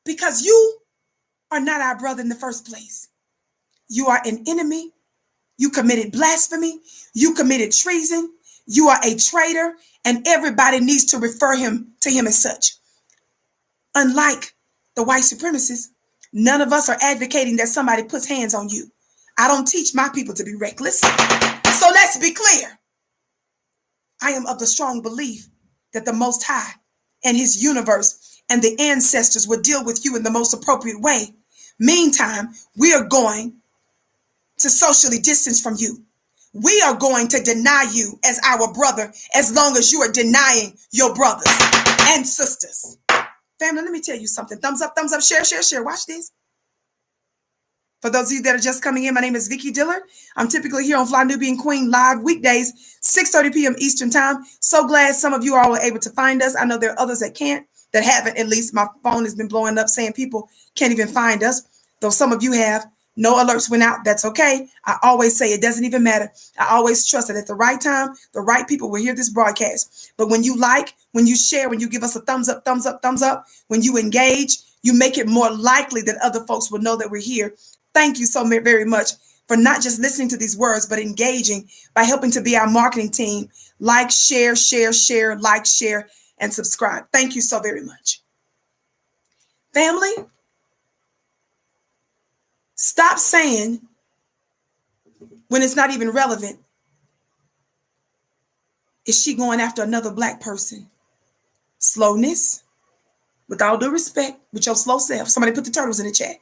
because you are not our brother in the first place. You are an enemy. You committed blasphemy. You committed treason. You are a traitor, and everybody needs to refer to him as such. Unlike the white supremacists, none of us are advocating that somebody puts hands on you. I don't teach my people to be reckless. So let's be clear. I am of the strong belief that the Most High and his universe and the ancestors will deal with you in the most appropriate way. Meantime, we are going to socially distance from you. We are going to deny you as our brother as long as you are denying your brothers and sisters. Family, let me tell you something. Thumbs up, share, share, share. Watch this. For those of you that are just coming in, my name is Vicki Dillard. I'm typically here on Fly Nubian Queen live weekdays, 6:30 p.m. Eastern time. So glad some of you all are able to find us. I know there are others that can't, that haven't. At least my phone has been blowing up saying people can't even find us. Though some of you have. No alerts went out. That's okay. I always say it doesn't even matter. I always trust that at the right time, the right people will hear this broadcast. But when you like, when you share, when you give us a thumbs up, thumbs up, thumbs up, when you engage, you make it more likely that other folks will know that we're here. Thank you so very much for not just listening to these words, but engaging by helping to be our marketing team. Like, share, share, share, like, share, and subscribe. Thank you so very much. Family, stop saying when it's not even relevant, is she going after another Black person? Slowness, with all due respect, with your slow self. Somebody put the turtles in the chat.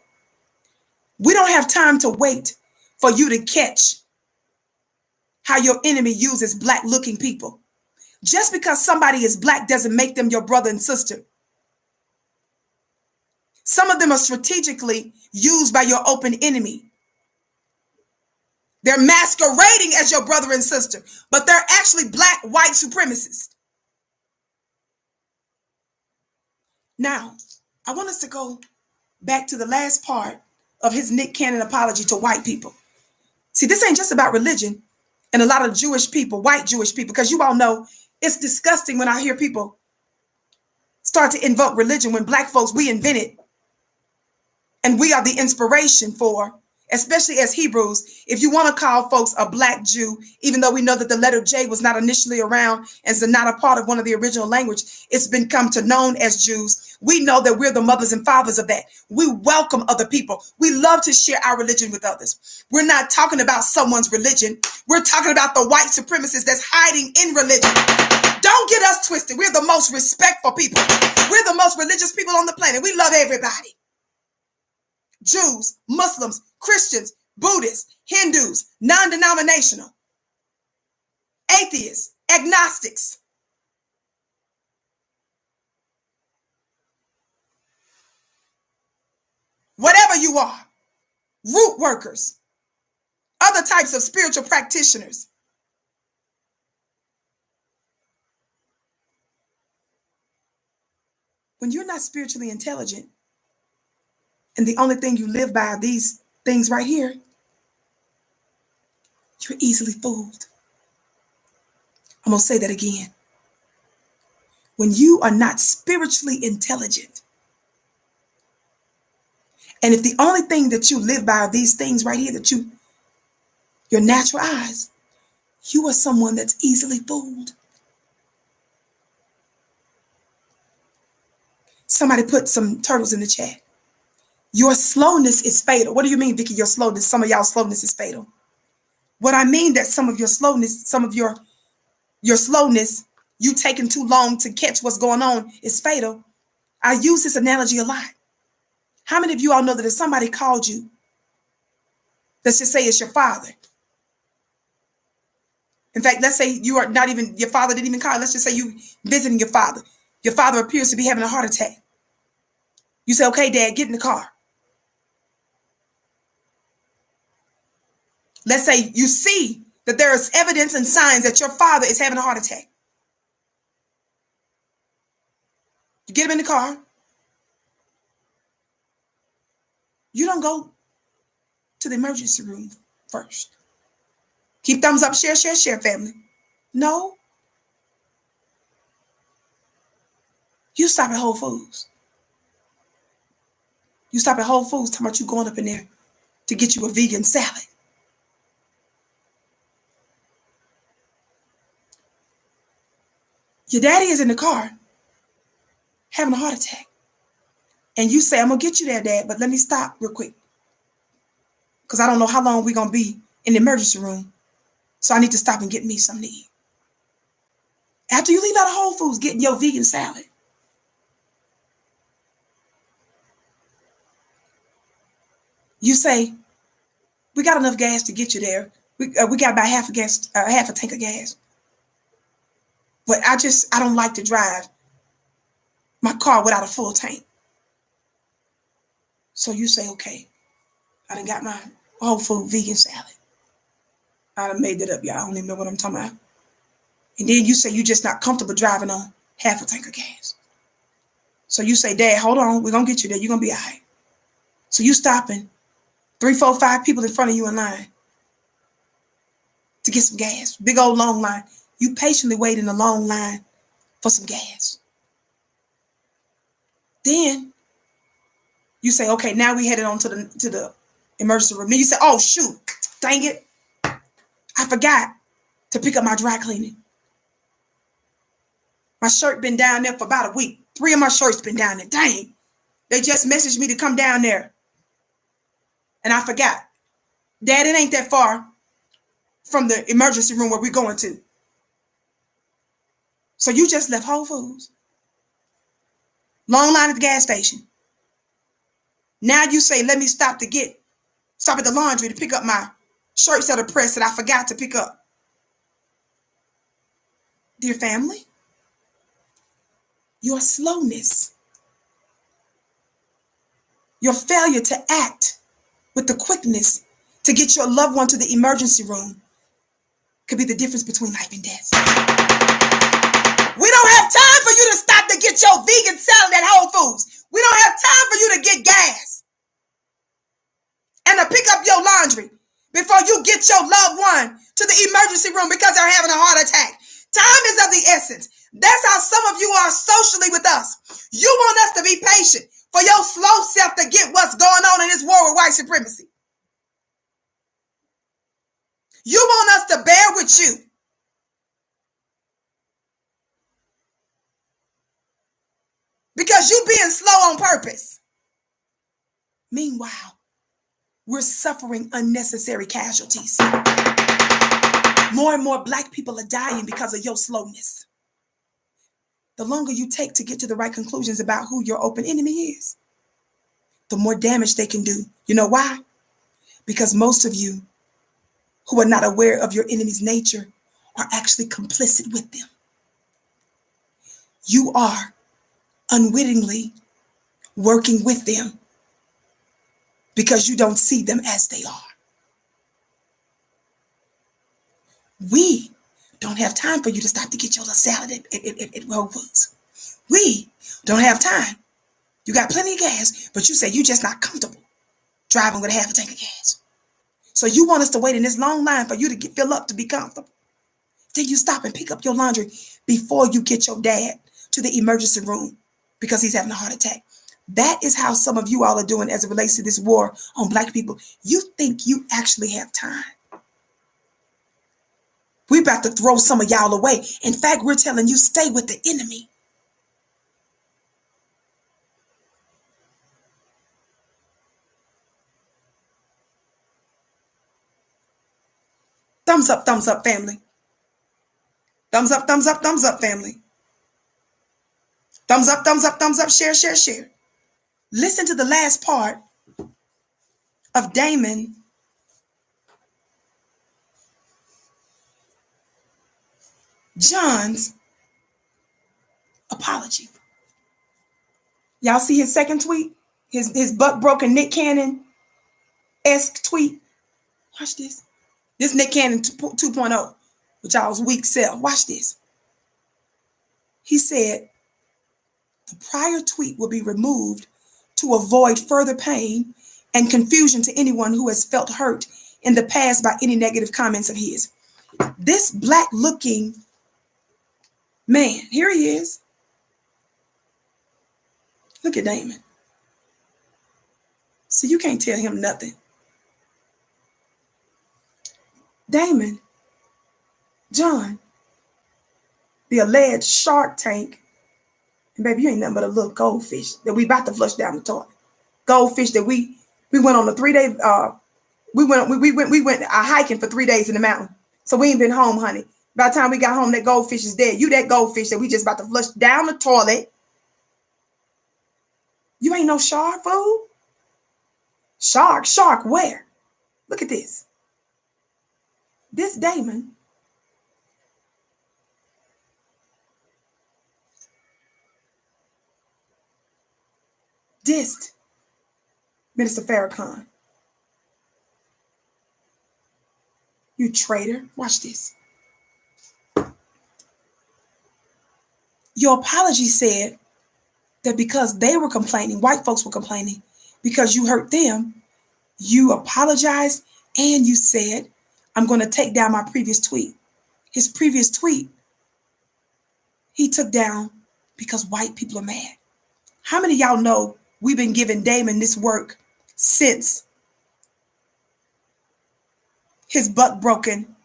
We don't have time to wait for you to catch how your enemy uses Black looking people. Just because somebody is Black doesn't make them your brother and sister. Some of them are strategically used by your open enemy. They're masquerading as your brother and sister, but they're actually Black white supremacists. Now, I want us to go back to the last part of his Nick Cannon apology to white people. See, this ain't just about religion and a lot of Jewish people, white Jewish people, because you all know it's disgusting when I hear people start to invoke religion when Black folks, we invented and we are the inspiration for, especially as Hebrews. If you want to call folks a Black Jew, even though we know that the letter J was not initially around and is not a part of one of the original language, it's been come to known as Jews. We know that we're the mothers and fathers of that. We welcome other people. We love to share our religion with others. We're not talking about someone's religion. We're talking about the white supremacist that's hiding in religion. Don't get us twisted. We're the most respectful people. We're the most religious people on the planet. We love everybody. Jews, Muslims, Christians, Buddhists, Hindus, non-denominational, atheists, agnostics. Whatever you are, root workers, other types of spiritual practitioners. When you're not spiritually intelligent, and the only thing you live by are these things right here, you're easily fooled. I'm going to say that again. When you are not spiritually intelligent, and if the only thing that you live by are these things right here, that your natural eyes, you are someone that's easily fooled. Somebody put some turtles in the chat. Your slowness is fatal. What do you mean, Vicki, your slowness? Some of y'all slowness is fatal. What I mean that some of your slowness, you taking too long to catch what's going on is fatal. I use this analogy a lot. How many of you all know that if somebody called you, let's just say it's your father. In fact, let's say you are not even, your father didn't even call. Let's just say you visiting your father. Your father appears to be having a heart attack. You say, okay, Dad, get in the car. Let's say you see that there is evidence and signs that your father is having a heart attack. You get him in the car. You don't go to the emergency room first. Keep thumbs up, share, share, share, family. No. You stop at Whole Foods. You stop at Whole Foods talking about you going up in there to get you a vegan salad. Your daddy is in the car having a heart attack. And you say, I'm going to get you there, Dad, but let me stop real quick. Because I don't know how long we're going to be in the emergency room. So I need to stop and get me something to eat. After you leave out of Whole Foods getting your vegan salad, you say, we got enough gas to get you there. We got about half a tank of gas. But I don't like to drive my car without a full tank. So you say, okay, I done got my whole food vegan salad. I done made that up, y'all. I don't even know what I'm talking about. And then you say you're just not comfortable driving on half a tank of gas. So you say, Dad, hold on. We're going to get you there. You're going to be all right. So you stopping 3, 4, 5 people in front of you in line to get some gas. Big old long line. You patiently wait in a long line for some gas. Then you say, okay, now we headed on to the emergency room. Then you say, oh, shoot, dang it. I forgot to pick up my dry cleaning. My shirt been down there for about a week. 3 of my shirts been down there. Dang. They just messaged me to come down there. And I forgot. Dad, it ain't that far from the emergency room where we're going to. So you just left Whole Foods. Long line at the gas station. Now you say, let me stop at the laundry to pick up my shirts that are pressed that I forgot to pick up. Dear family, your slowness, your failure to act with the quickness to get your loved one to the emergency room could be the difference between life and death. We don't have time for you to stop to get your vegan salad at Whole Foods. We don't have time for you to get gas and to pick up your laundry before you get your loved one to the emergency room because they're having a heart attack. Time is of the essence. That's how some of you are socially with us. You want us to be patient for your slow self to get what's going on in this war with white supremacy. You want us to bear with you. Because you being slow on purpose. Meanwhile, we're suffering unnecessary casualties. More and more Black people are dying because of your slowness. The longer you take to get to the right conclusions about who your open enemy is, the more damage they can do. You know why? Because most of you who are not aware of your enemy's nature are actually complicit with them. You are unwittingly working with them because you don't see them as they are. We don't have time for you to stop to get your little salad at Whole Foods. We don't have time. You got plenty of gas, but you say you're just not comfortable driving with a half a tank of gas. So you want us to wait in this long line for you to fill up to be comfortable. Then you stop and pick up your laundry before you get your dad to the emergency room because he's having a heart attack. That is how some of you all are doing as it relates to this war on Black people. You think you actually have time. We're about to throw some of y'all away. In fact, we're telling you stay with the enemy. Thumbs up, family. Thumbs up, family. Thumbs up, share. Listen to the last part of Daymond John's apology. Y'all see his second tweet? His butt broken Nick Cannon-esque tweet. Watch this. This Nick Cannon 2.0, which y'all's weak self. Watch this. He said, the prior tweet will be removed to avoid further pain and confusion to anyone who has felt hurt in the past by any negative comments of his. This Black-looking man, here he is. Look at Daymond. So you can't tell him nothing. Daymond John, the alleged Shark Tank, and baby, you ain't nothing but a little goldfish that we about to flush down the toilet. Goldfish that we went on a 3-day we went hiking for 3 days in the mountain. So we ain't been home, honey. By the time we got home, that goldfish is dead. You that goldfish that we just about to flush down the toilet. You ain't no shark, fool. Shark where? Look at this. This Daymond dissed Minister Farrakhan You traitor. Watch this. Your apology said that because they were complaining, white folks were complaining, because you hurt them, you apologized and you said, I'm going to take down my previous tweet. His previous tweet, he took down because white people are mad. How many of y'all know we've been giving Daymond this work since his butt broken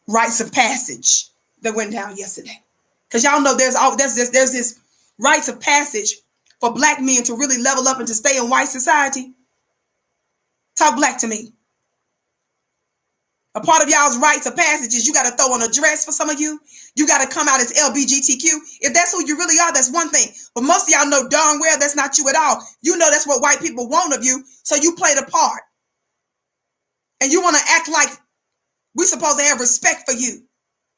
rites of passage that went down yesterday? Because y'all know there's this rites of passage for black men to really level up and to stay in white society. Talk black to me. A part of y'all's rites of passage is you got to throw on a dress for some of you. You got to come out as LBGTQ. If that's who you really are, that's one thing. But most of y'all know darn well that's not you at all. You know that's what white people want of you. So you play the part. And you want to act like we're supposed to have respect for you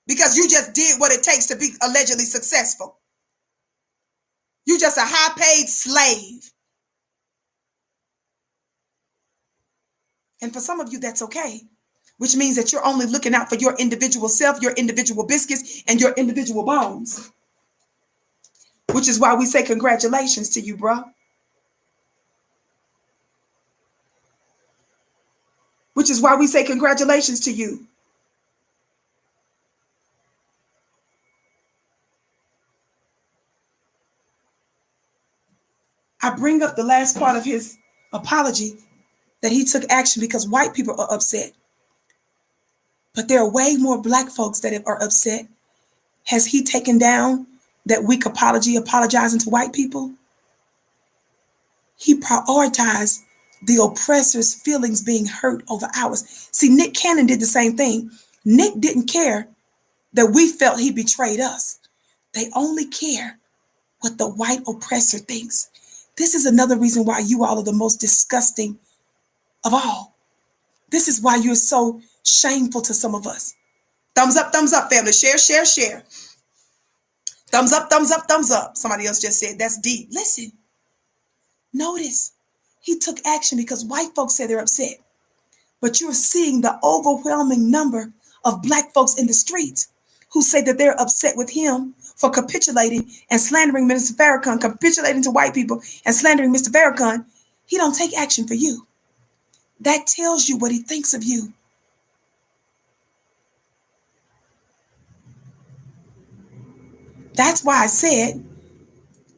because you just did what it takes to be allegedly successful. You just a high-paid slave. And for some of you, that's okay. Which means that you're only looking out for your individual self, your individual biscuits, and your individual bones. Which is why we say congratulations to you, bro. Which is why we say congratulations to you. I bring up the last part of his apology that he took action because white people are upset. But there are way more black folks that are upset. Has he taken down that weak apology, apologizing to white people? He prioritized the oppressor's feelings being hurt over ours. See, Nick Cannon did the same thing. Nick didn't care that we felt he betrayed us. They only care what the white oppressor thinks. This is another reason why you all are the most disgusting of all. This is why you're so shameful to some of us. Thumbs up, family. Share, share, share. Thumbs up, thumbs up, thumbs up. Somebody else just said, that's deep. Listen, notice he took action because white folks say they're upset. But you're seeing the overwhelming number of black folks in the streets who say that they're upset with him for capitulating and slandering Mr. Farrakhan, capitulating to white people and slandering Mr. Farrakhan. He don't take action for you. That tells you what he thinks of you. That's why I said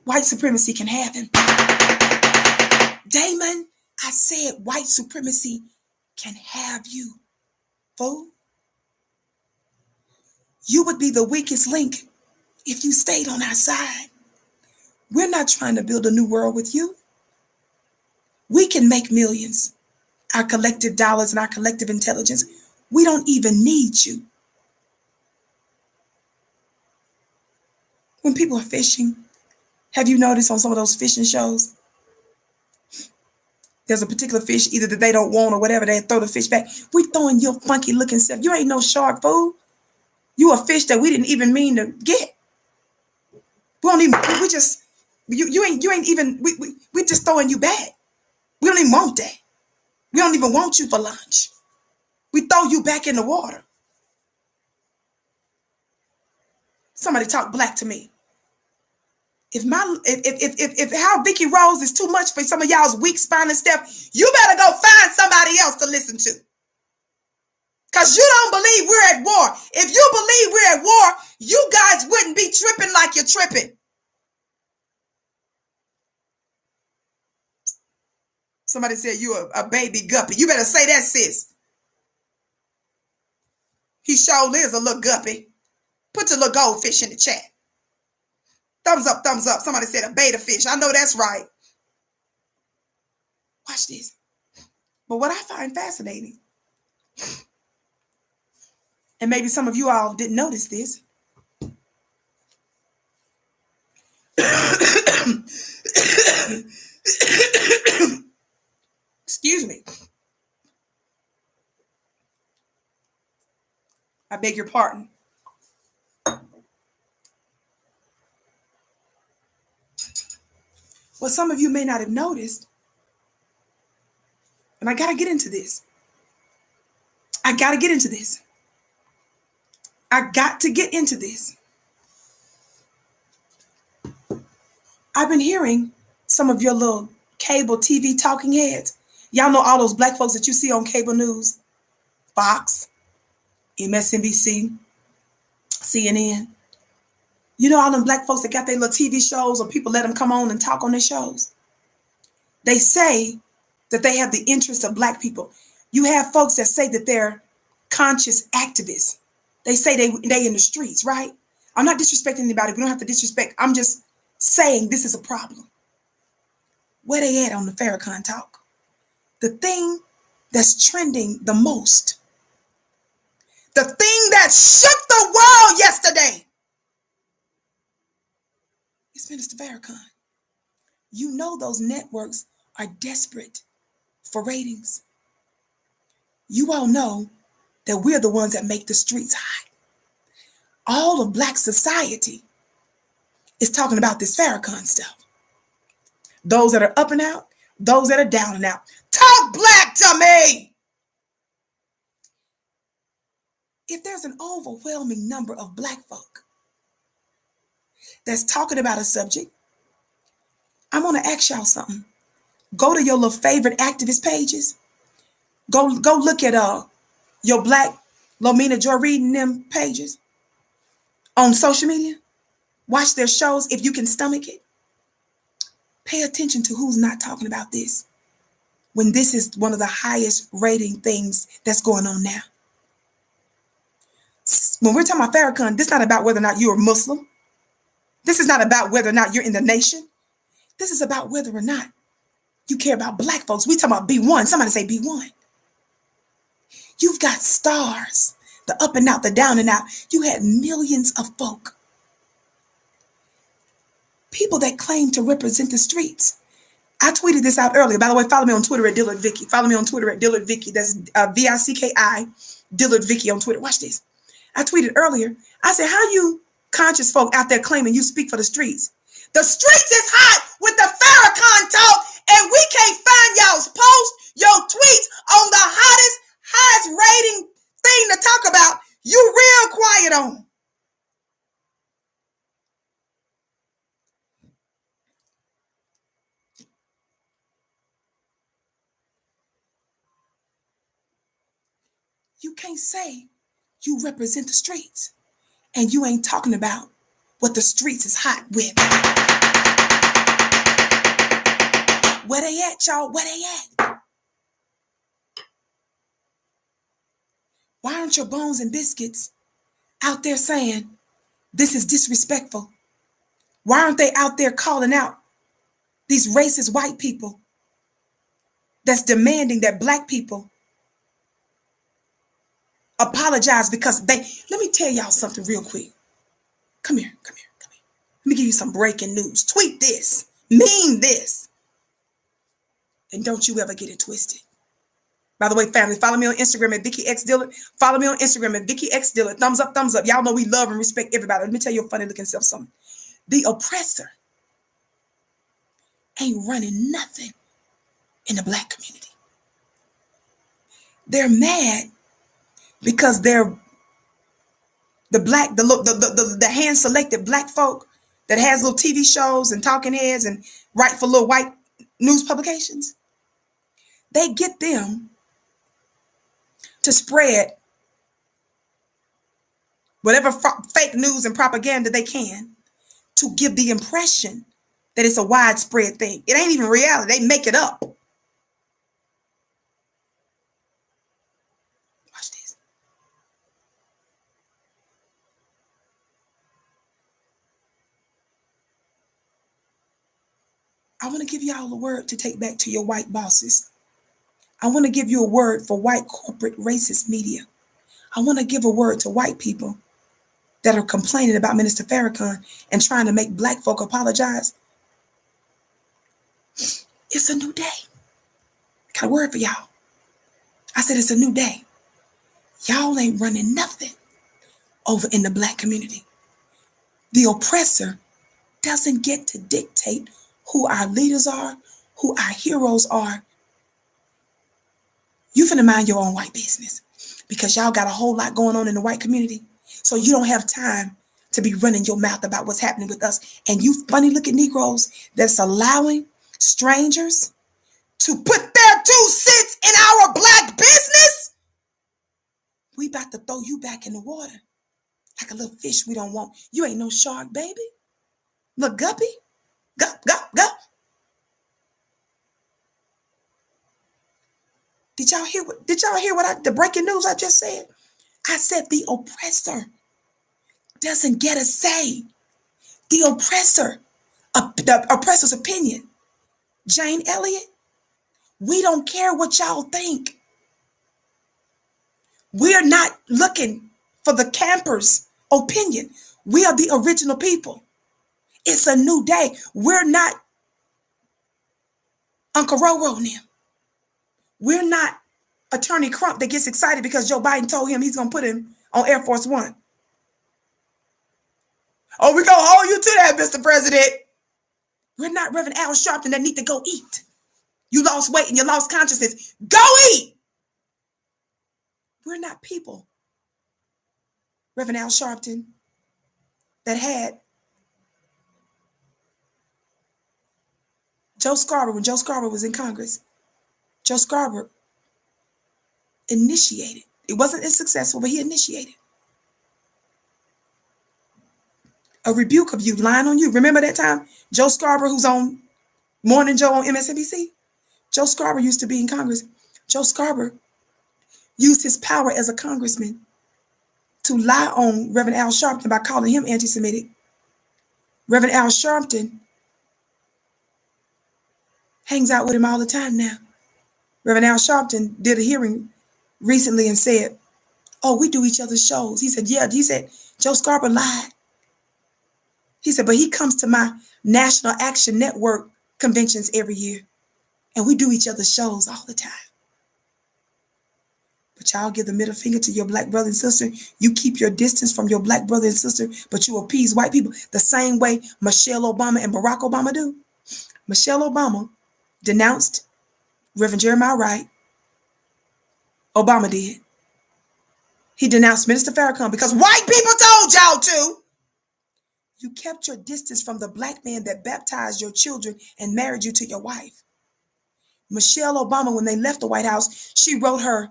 white supremacy can have him. Daymond, I said white supremacy can have you, fool. You would be the weakest link if you stayed on our side. We're not trying to build a new world with you. We can make millions. Our collective dollars and our collective intelligence. We don't even need you. When people are fishing, have you noticed on some of those fishing shows? There's a particular fish either that they don't want or whatever, they throw the fish back. We throwing your funky looking self. You ain't no shark, fool. You a fish that we didn't even mean to get. We don't even, we just, you ain't even, we just throwing you back. We don't even want that. We don't even want you for lunch. We throw you back in the water. Somebody talk black to me. If how Vicki Rose is too much for some of y'all's weak spineless stuff, you better go find somebody else to listen to. Because you don't believe we're at war. If you believe we're at war, you guys wouldn't be tripping like you're tripping. Somebody said you a baby guppy. You better say that, sis. He sure is a little guppy. Put your little goldfish in the chat. Thumbs up, thumbs up. Somebody said a beta fish. I know that's right. Watch this. But what I find fascinating, and maybe some of you all didn't notice this, excuse me. I beg your pardon. What some of you may not have noticed, and I got to get into this. I got to get into this. I got to get into this. I've been hearing some of your little cable TV talking heads. Y'all know all those black folks that you see on cable news, Fox, MSNBC, CNN. You know all them black folks that got their little TV shows or people let them come on and talk on their shows. They say that they have the interest of black people. You have folks that say that they're conscious activists. They say they in the streets, right? I'm not disrespecting anybody. We don't have to disrespect. I'm just saying this is a problem. Where they at on the Farrakhan talk? The thing that's trending the most. The thing that shook the world yesterday. It's Minister Farrakhan. You know those networks are desperate for ratings. You all know that we're the ones that make the streets hot. All of black society is talking about this Farrakhan stuff. Those that are up and out, those that are down and out. Talk black to me! If there's an overwhelming number of black folk that's talking about a subject, I'm going to ask y'all something. Go to your little favorite activist pages. Go look at your black Lomina Joy reading them pages on social media. Watch their shows if you can stomach it. Pay attention to who's not talking about this when this is one of the highest rating things that's going on now. When we're talking about Farrakhan, this is not about whether or not you're a Muslim. This is not about whether or not you're in the nation. This is about whether or not you care about black folks. We talking about B1. Somebody say B1. You've got stars, the up and out, the down and out. You had millions of folk. People that claim to represent the streets. I tweeted this out earlier. By the way, follow me on Twitter at Dillard Vicki. Follow me on Twitter at Dillard Vicki. That's VICKI, Dillard Vicki on Twitter. Watch this. I tweeted earlier. I said, how you conscious folk out there claiming you speak for the streets? The streets is hot with the Farrakhan talk, and we can't find y'all's posts, your tweets on the highest rating thing to talk about. You real quiet on. You can't say you represent the streets and you ain't talking about what the streets is hot with. Where they at, y'all? Where they at? Why aren't your bones and biscuits out there saying this is disrespectful? Why aren't they out there calling out these racist white people that's demanding that black people apologize because they... Let me tell y'all something real quick. Come here. Let me give you some breaking news. Tweet this. Mean this. And don't you ever get it twisted. By the way, family, follow me on Instagram at Vicki X Dillard. Follow me on Instagram at Vicki X Dillard. Thumbs up, thumbs up. Y'all know we love and respect everybody. Let me tell you a funny looking self something. The oppressor ain't running nothing in the black community. They're mad because they're the hand-selected black folk that has little TV shows and talking heads and write for little white news publications. They get them to spread whatever fake news and propaganda they can to give the impression that it's a widespread thing. It ain't even reality. They make it up. Watch this. I want to give y'all a word to take back to your white bosses. I want to give you a word for white corporate racist media. I want to give a word to white people that are complaining about Minister Farrakhan and trying to make black folk apologize. It's a new day. I got a word for y'all. I said it's a new day. Y'all ain't running nothing over in the black community. The oppressor doesn't get to dictate who our leaders are, who our heroes are. You finna mind your own white business. because y'all got a whole lot going on in the white community. So you don't have time to be running your mouth about what's happening with us. And you funny looking Negroes that's allowing strangers to put their 2 cents in our black business, we about to throw you back in the water like a little fish we don't want. You ain't no shark, baby. Look, guppy. Gup, gup, gup. Did y'all hear the breaking news I just said? I said the oppressor doesn't get a say. The oppressor's opinion. Jane Elliott, we don't care what y'all think. We're not looking for the campers' opinion. We are the original people. It's a new day. We're not Uncle Roro and them. We're not Attorney Crump that gets excited because Joe Biden told him he's going to put him on Air Force One. Oh, we're going to hold you to that, Mr. President. We're not Reverend Al Sharpton that need to go eat. You lost weight and you lost consciousness. Go eat. We're not people, Reverend Al Sharpton, that had Joe Scarborough, when Joe Scarborough was in Congress. Joe Scarborough initiated. It wasn't as successful, but he initiated a rebuke of you, lying on you. Remember that time? Joe Scarborough, who's on Morning Joe on MSNBC? Joe Scarborough used to be in Congress. Joe Scarborough used his power as a congressman to lie on Reverend Al Sharpton by calling him anti-Semitic. Reverend Al Sharpton hangs out with him all the time now. Reverend Al Sharpton did a hearing recently and said, oh, we do each other's shows. He said, yeah. He said, Joe Scarborough lied. He said, but he comes to my National Action Network conventions every year, and we do each other's shows all the time. But y'all give the middle finger to your black brother and sister. You keep your distance from your black brother and sister, but you appease white people the same way Michelle Obama and Barack Obama do. Michelle Obama denounced Reverend Jeremiah Wright. Obama did. He denounced Minister Farrakhan because white people told y'all to. You kept your distance from the black man that baptized your children and married you to your wife. Michelle Obama, when they left the White House, she wrote her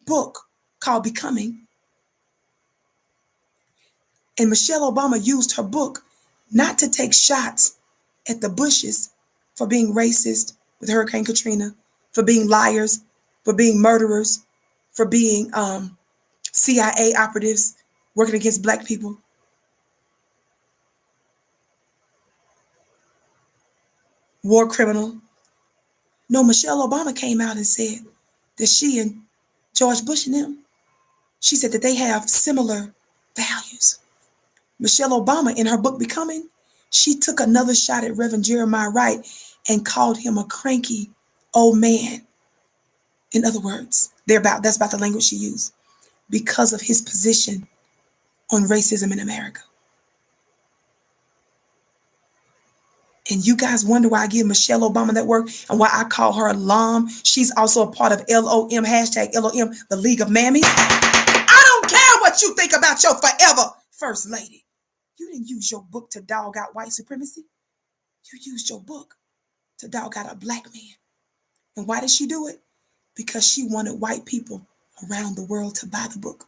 book called Becoming. And Michelle Obama used her book not to take shots at the Bushes for being racist with Hurricane Katrina, for being liars, for being murderers, for being CIA operatives working against black people. War criminal. No, Michelle Obama came out and said that she and George Bush and them, she said that they have similar values. Michelle Obama, in her book Becoming, she took another shot at Reverend Jeremiah Wright and called him a cranky old man. In other words, that's about the language she used, because of his position on racism in America. And you guys wonder why I give Michelle Obama that work and why I call her a LOM. She's also a part of LOM, hashtag LOM, the League of Mammies. I don't care what you think about your forever First Lady. You didn't use your book to dog out white supremacy. You used your book to dog out a black man. And why did she do it? Because she wanted white people around the world to buy the book.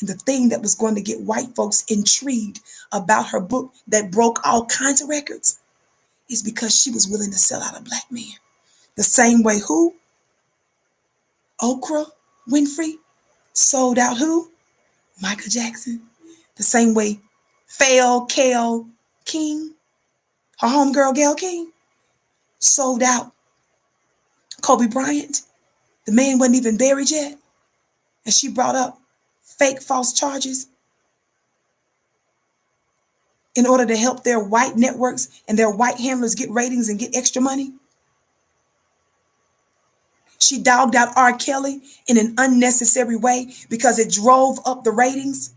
And the thing that was going to get white folks intrigued about her book that broke all kinds of records is because she was willing to sell out a black man. The same way who? Oprah Winfrey sold out who? Michael Jackson. The same way Gayle King, her homegirl Gayle King, sold out Kobe Bryant. The man wasn't even buried yet. And she brought up fake false charges in order to help their white networks and their white handlers get ratings and get extra money. She dogged out R. Kelly in an unnecessary way because it drove up the ratings.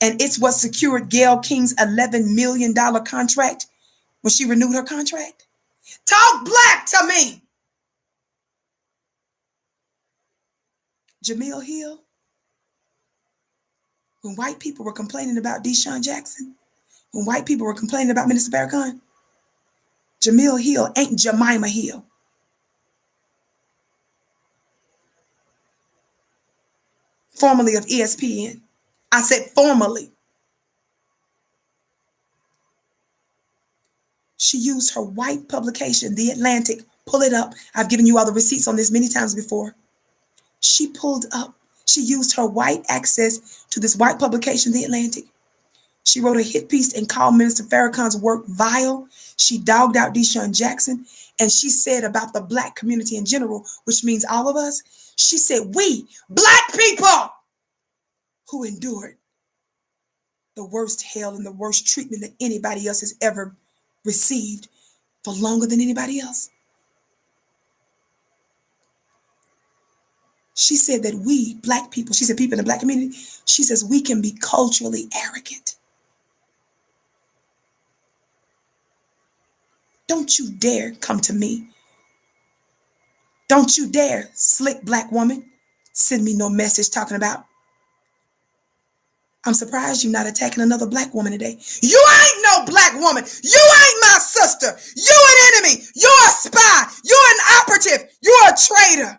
And it's what secured Gayle King's $11 million contract when she renewed her contract. Talk black to me. Jamil Hill, when white people were complaining about Deshaun Jackson, when white people were complaining about Minister Farrakhan, Jamil Hill ain't Jemima Hill. Formerly of ESPN. I said formerly. She used her white publication, The Atlantic. Pull it up. I've given you all the receipts on this many times before. She used her white access to this white publication, The Atlantic. She wrote a hit piece and called Minister Farrakhan's work vile. She dogged out Deshaun Jackson. And she said about the black community in general, which means all of us, she said, we, black people, who endured the worst hell and the worst treatment that anybody else has ever received for longer than anybody else. She said that we, black people, she said people in the black community, she says we can be culturally arrogant. Don't you dare come to me. Don't you dare, slick black woman, send me no message talking about, I'm surprised you're not attacking another black woman today. You ain't no black woman. You ain't my sister. You an enemy. You're a spy. You're an operative. You're a traitor.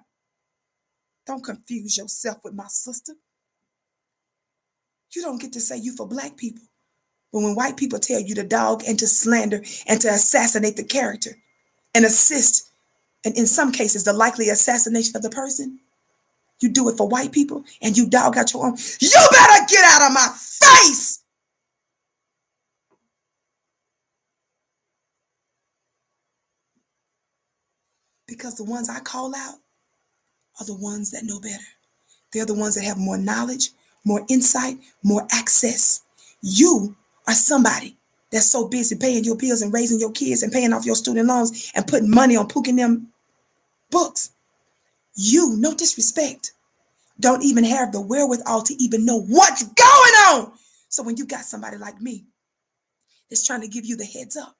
Don't confuse yourself with my sister. You don't get to say you for black people. But when white people tell you to dog and to slander and to assassinate the character and assist, and in some cases, the likely assassination of the person, you do it for white people and you dog out your own. You better get out of my face. Because the ones I call out are the ones that know better. They're the ones that have more knowledge, more insight, more access. You are somebody that's so busy paying your bills and raising your kids and paying off your student loans and putting money on pooking them books. You, no disrespect, don't even have the wherewithal to even know what's going on. So when you got somebody like me that's trying to give you the heads up,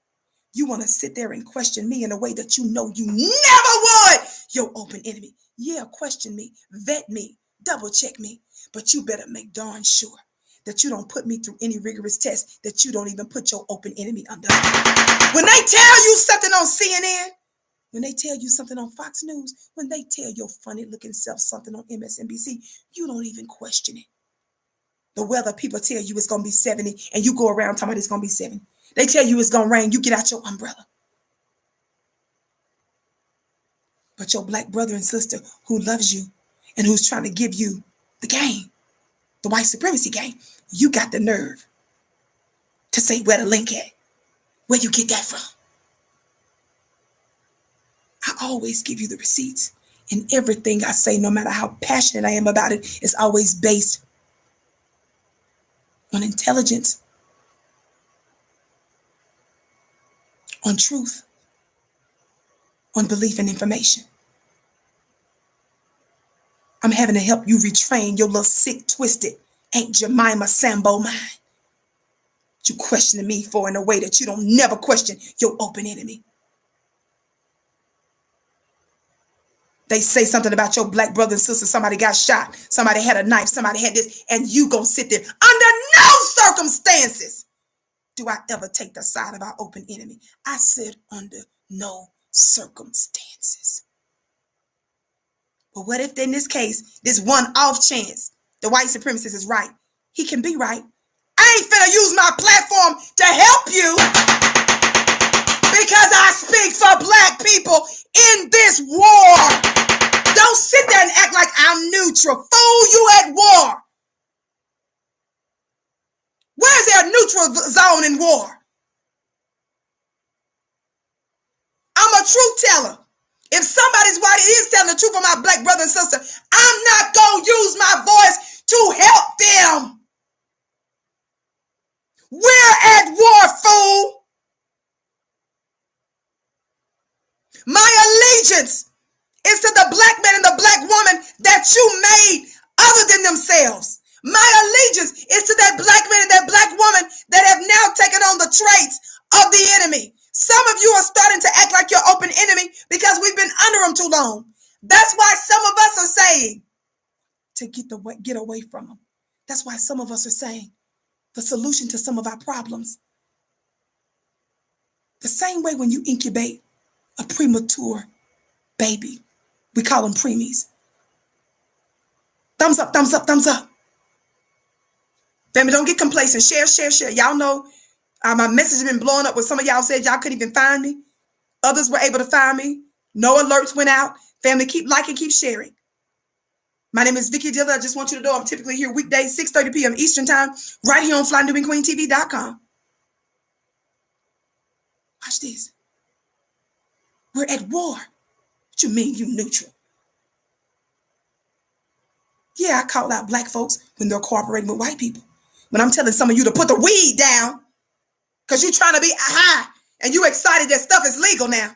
you want to sit there and question me in a way that you know you never would. Your open enemy. Yeah, question me, vet me, double check me, but you better make darn sure that you don't put me through any rigorous test, that you don't even put your open enemy under. When they tell you something on CNN, when they tell you something on Fox News, when they tell your funny looking self something on MSNBC, you don't even question it. The weather people tell you it's going to be 70 and you go around talking about it's going to be 70. They tell you it's going to rain, you get out your umbrella. But your black brother and sister who loves you and who's trying to give you the game, the white supremacy game, you got the nerve to say where the link at, where you get that from. I always give you the receipts, and everything I say, no matter how passionate I am about it, is always based on intelligence, on truth, on belief and information. I'm having to help you retrain your little sick, twisted, Aunt Jemima Sambo mind. You questioning me for in a way that you don't never question your open enemy. They say something about your black brother and sister. Somebody got shot. Somebody had a knife. Somebody had this. And you gonna sit there. Under no circumstances do I ever take the side of our open enemy. I said under no circumstances. But what if in this case, this one off chance, the white supremacist is right? He can be right. I ain't finna use my platform to help you because I speak for black people in this war. Don't sit there and act like I'm neutral. Fool, you at war. Where's there a neutral zone in war? I'm a truth teller. If somebody's white is telling the truth for my black brother and sister, I'm not going to use my voice to help them. We're at war, fool. My allegiance is to the black man and the black woman that you made other than themselves. My allegiance is to that black man and that black woman that have now taken on the traits of the enemy. Some of you are starting to act like your open enemy because we've been under them too long. That's why some of us are saying, to get away from them. That's why some of us are saying the solution to some of our problems. The same way when you incubate a premature baby, we call them preemies. Thumbs up, thumbs up, thumbs up. Family, don't get complacent. Share, share, share. Y'all know my message has been blowing up where some of y'all said y'all couldn't even find me. Others were able to find me. No alerts went out. Family, keep liking, keep sharing. My name is Vicki Dillard. I just want you to know I'm typically here weekdays, 6:30 p.m. Eastern Time, right here on FlyNewBeingQueenTV.com. Watch this. We're at war. What you mean you neutral? Yeah, I call out black folks when they're cooperating with white people. When I'm telling some of you to put the weed down because you're trying to be high and you excited that stuff is legal now.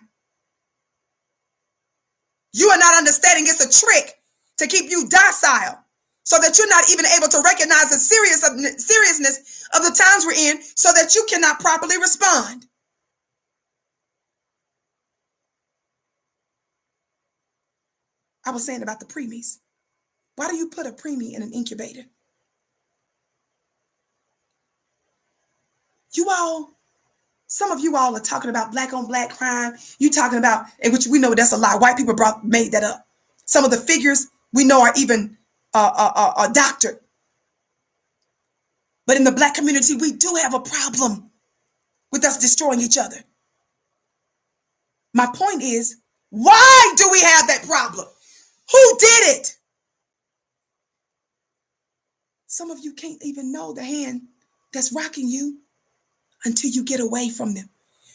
You are not understanding it's a trick to keep you docile so that you're not even able to recognize the seriousness of the times we're in so that you cannot properly respond. I was saying about the preemies. Why do you put a preemie in an incubator? Some of you all are talking about black on black crime. You talking about, and which we know that's a lie. White people made that up. Some of the figures we know are even doctored. But in the black community, we do have a problem with us destroying each other. My point is, why do we have that problem? Who did it? Some of you can't even know the hand that's rocking you until you get away from them,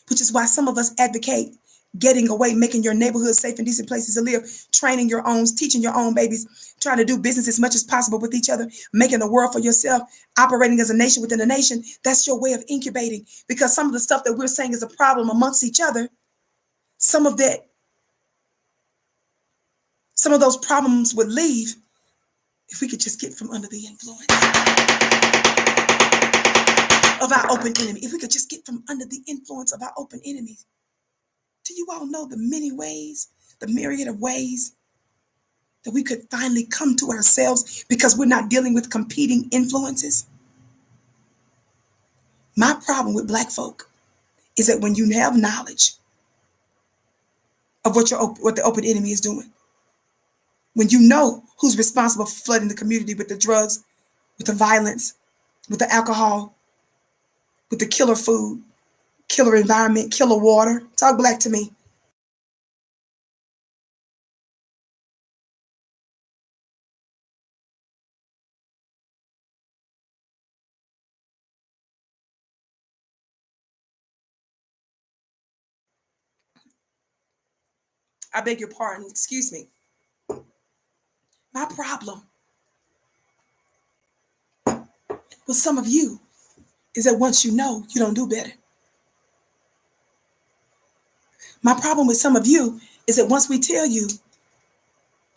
which is why some of us advocate getting away, making your neighborhood safe and decent places to live, training your own, teaching your own babies, trying to do business as much as possible with each other, making the world for yourself, operating as a nation within a nation. That's your way of incubating, because some of the stuff that we're saying is a problem amongst each other, some of those problems would leave if we could just get from under the influence of our open enemy. If we could just get from under the influence of our open enemies. Do you all know the many ways, the myriad of ways that we could finally come to ourselves because we're not dealing with competing influences? My problem with black folk is that when you have knowledge of what the open enemy is doing, when you know who's responsible for flooding the community with the drugs, with the violence, with the alcohol, with the killer food, killer environment, killer water. Talk black to me. I beg your pardon, excuse me. My problem with some of you is that once you know, you don't do better. My problem with some of you is that once we tell you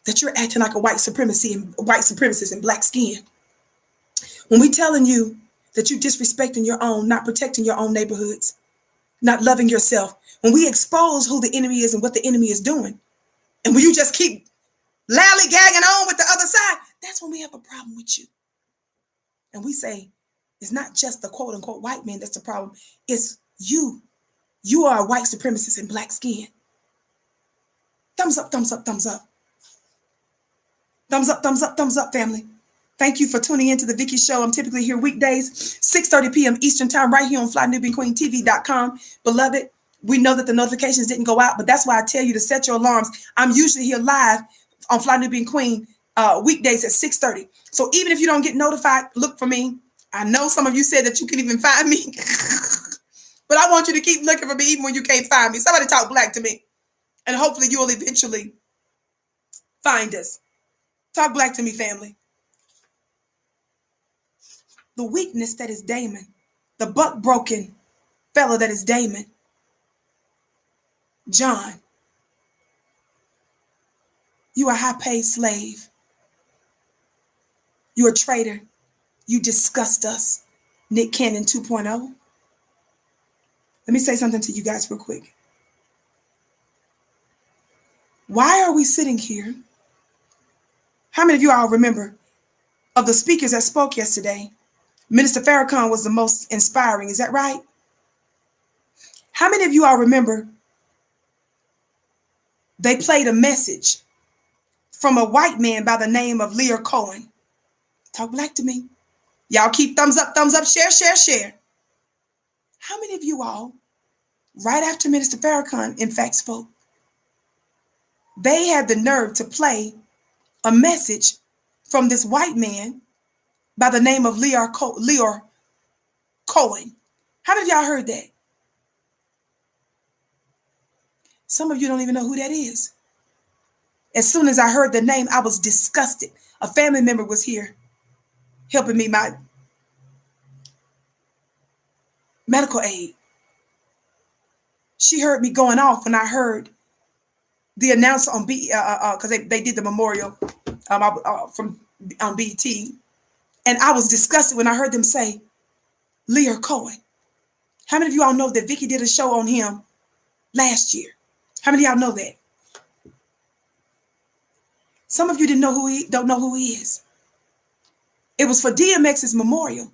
that you're acting like a white supremacist in black skin, when we telling you that you're disrespecting your own, not protecting your own neighborhoods, not loving yourself, when we expose who the enemy is and what the enemy is doing, and when you just keep lollygagging on with the other side, that's when we have a problem with you. And we say, it's not just the quote unquote white man that's the problem. It's you. You are a white supremacist in black skin. Thumbs up, thumbs up, thumbs up. Thumbs up, thumbs up, thumbs up, family. Thank you for tuning into the Vicki Show. I'm typically here weekdays, 6:30 p.m. Eastern Time, right here on FlyNewBeingQueenTV.com. Beloved, we know that the notifications didn't go out, but that's why I tell you to set your alarms. I'm usually here live on Fly New Being Queen weekdays at 6:30. So even if you don't get notified, look for me. I know some of you said that you can even find me, but I want you to keep looking for me even when you can't find me. Somebody talk black to me, and hopefully you'll eventually find us. Talk black to me, family. The weakness that is Daymond, the buck-broken fellow that is Daymond John. You are a high-paid slave. You're a traitor. You disgust us. Nick Cannon 2.0. Let me say something to you guys real quick. Why are we sitting here? How many of you all remember of the speakers that spoke yesterday, Minister Farrakhan was the most inspiring. Is that right? How many of you all remember they played a message from a white man by the name of Lear Cohen? Talk black to me. Y'all keep thumbs up, share, share, share. How many of you all, right after Minister Farrakhan, in fact, spoke, they had the nerve to play a message from this white man by the name of Lear Cohen? How many of y'all heard that? Some of you don't even know who that is. As soon as I heard the name, I was disgusted. A family member was here helping me, my medical aid. She heard me going off when I heard the announcer on because they did the memorial from on BT, and I was disgusted when I heard them say Lear Cohen. How many of you all know that Vicki did a show on him last year? How many of y'all know that? Some of you don't know who he is. It was for DMX's memorial,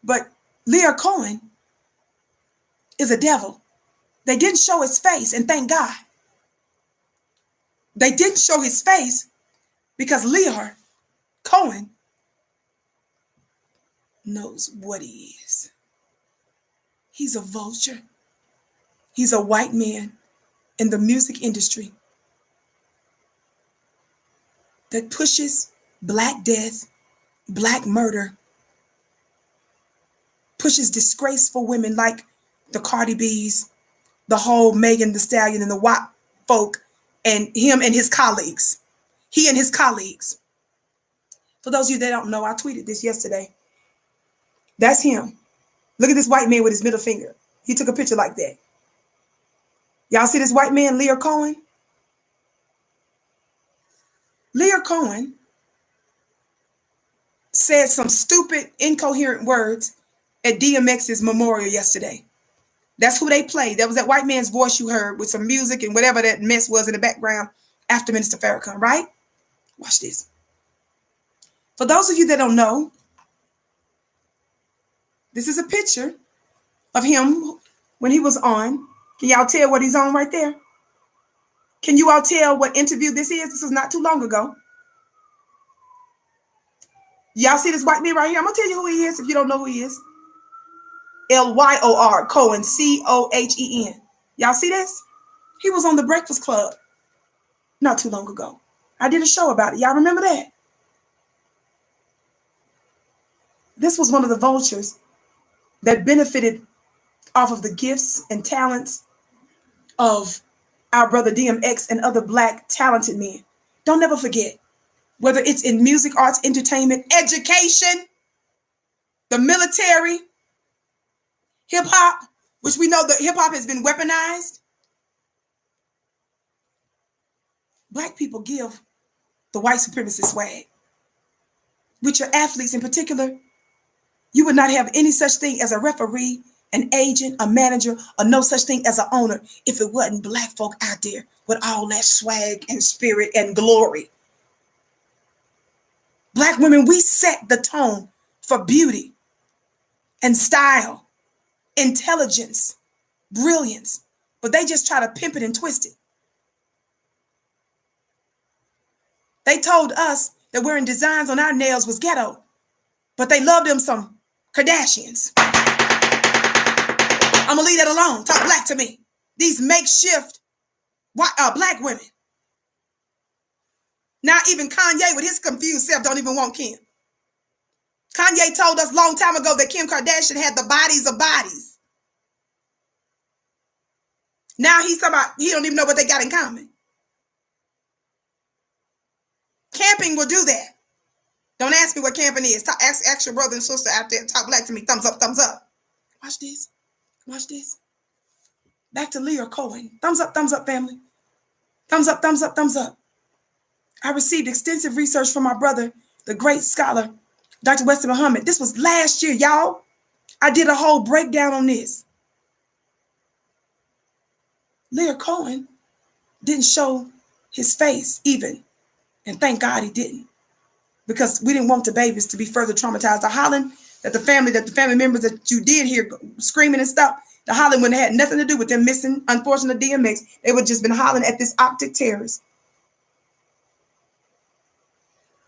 but Lear Cohen is a devil. They didn't show his face, and thank God. They didn't show his face because Lear Cohen knows what he is. He's a vulture. He's a white man in the music industry that pushes black death, black murder, pushes disgrace for women like the Cardi B's, the whole Megan Thee Stallion and the WAP folk, and him and his colleagues. He and his colleagues. For those of you that don't know, I tweeted this yesterday. That's him. Look at this white man with his middle finger. He took a picture like that. Y'all see this white man, Lear Cohen? Lear Cohen said some stupid, incoherent words at DMX's memorial yesterday. That's who they played. That was that white man's voice you heard with some music and whatever that mess was in the background after Minister Farrakhan, right? Watch this. For those of you that don't know, this is a picture of him when he was on. Can y'all tell what he's on right there? Can you all tell what interview this is? This was not too long ago. Y'all see this white man right here? I'm going to tell you who he is if you don't know who he is. Lyor Cohen, Cohen. Y'all see this? He was on The Breakfast Club not too long ago. I did a show about it. Y'all remember that? This was one of the vultures that benefited off of the gifts and talents of our brother DMX and other black talented men. Don't never forget, whether it's in music, arts, entertainment, education, the military, hip hop, which we know that hip hop has been weaponized. Black people give the white supremacist swag. With your athletes in particular, you would not have any such thing as a referee, an agent, a manager, or no such thing as an owner if it wasn't black folk out there with all that swag and spirit and glory. Black women, we set the tone for beauty and style, intelligence, brilliance, but they just try to pimp it and twist it. They told us that wearing designs on our nails was ghetto, but they love them some Kardashians. I'm gonna leave that alone. Talk black to me. These makeshift black women. Now even Kanye with his confused self don't even want Kim. Kanye told us long time ago that Kim Kardashian had the bodies of bodies. Now he's talking about he don't even know what they got in common. Camping will do that. Don't ask me what camping is. Ask your brother and sister out there. Talk black to me. Thumbs up, thumbs up. Watch this. Watch this. Back to Lear Cohen. Thumbs up, family. Thumbs up, thumbs up, thumbs up. I received extensive research from my brother, the great scholar, Dr. Weston Muhammad. This was last year, y'all. I did a whole breakdown on this. Lear Cohen didn't show his face even. And thank God he didn't. because we didn't want the babies to be further traumatized. The hollering that the family members that you did hear screaming and stuff, the hollering when it had nothing to do with them missing, unfortunate DMX. They would just been hollering at this optic terrorist.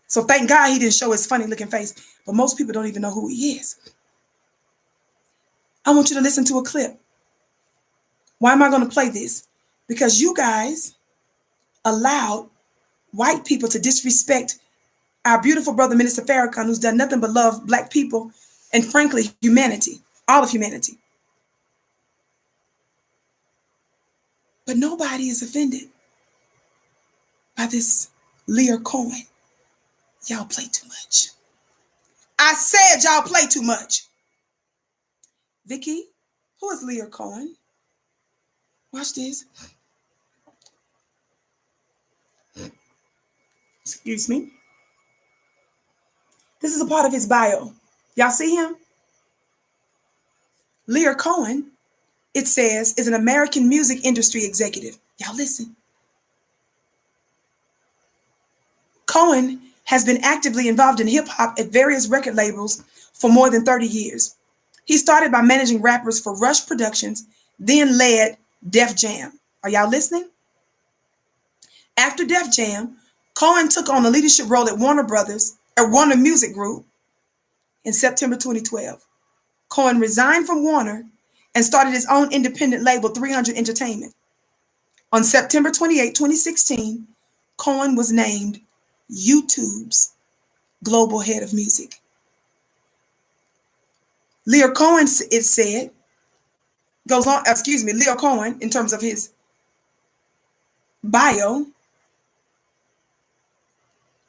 So thank God he didn't show his funny looking face. But most people don't even know who he is. I want you to listen to a clip. Why am I going to play this? Because you guys allowed white people to disrespect our beautiful brother, Minister Farrakhan, who's done nothing but love black people and, frankly, humanity, all of humanity. But nobody is offended by this Lear Cohen. Y'all play too much. I said y'all play too much. Vicki, who is Lear Cohen? Watch this. Excuse me. This is a part of his bio. Y'all see him? Lear Cohen, it says, is an American music industry executive. Y'all listen. Cohen has been actively involved in hip-hop at various record labels for more than 30 years. He started by managing rappers for Rush Productions, then led Def Jam. Are y'all listening? After Def Jam, Cohen took on a leadership role at Warner Music Group in September 2012. Cohen resigned from Warner and started his own independent label, 300 Entertainment. On September 28, 2016, Cohen was named YouTube's global head of music. Lear Cohen, it said, Lear Cohen, in terms of his bio,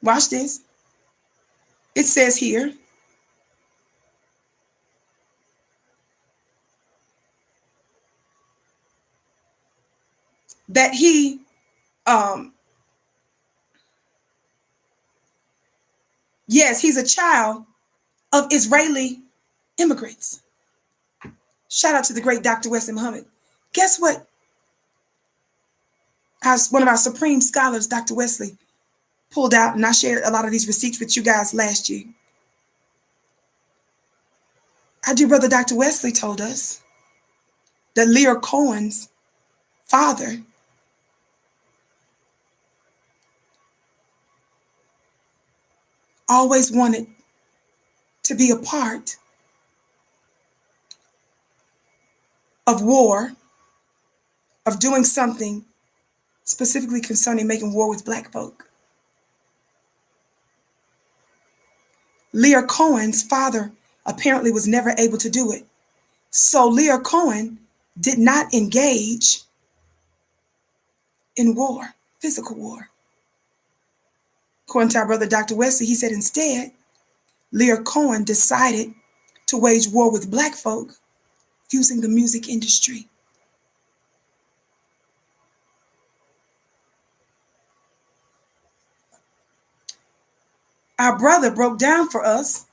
watch this. It says here, that he yes, he's a child of Israeli immigrants. Shout out to the great Dr. Wesley Muhammad. Guess what? As one of our supreme scholars, Dr. Wesley, pulled out, and I shared a lot of these receipts with you guys last year. Our dear brother Dr. Wesley told us that Lear Cohen's father always wanted to be a part of war, of doing something specifically concerning making war with black folk. Lear Cohen's father apparently was never able to do it. So Lear Cohen did not engage in war, physical war. According to our brother Dr. Wesley, he said instead, Lear Cohen decided to wage war with black folk using the music industry. Our brother broke down for us,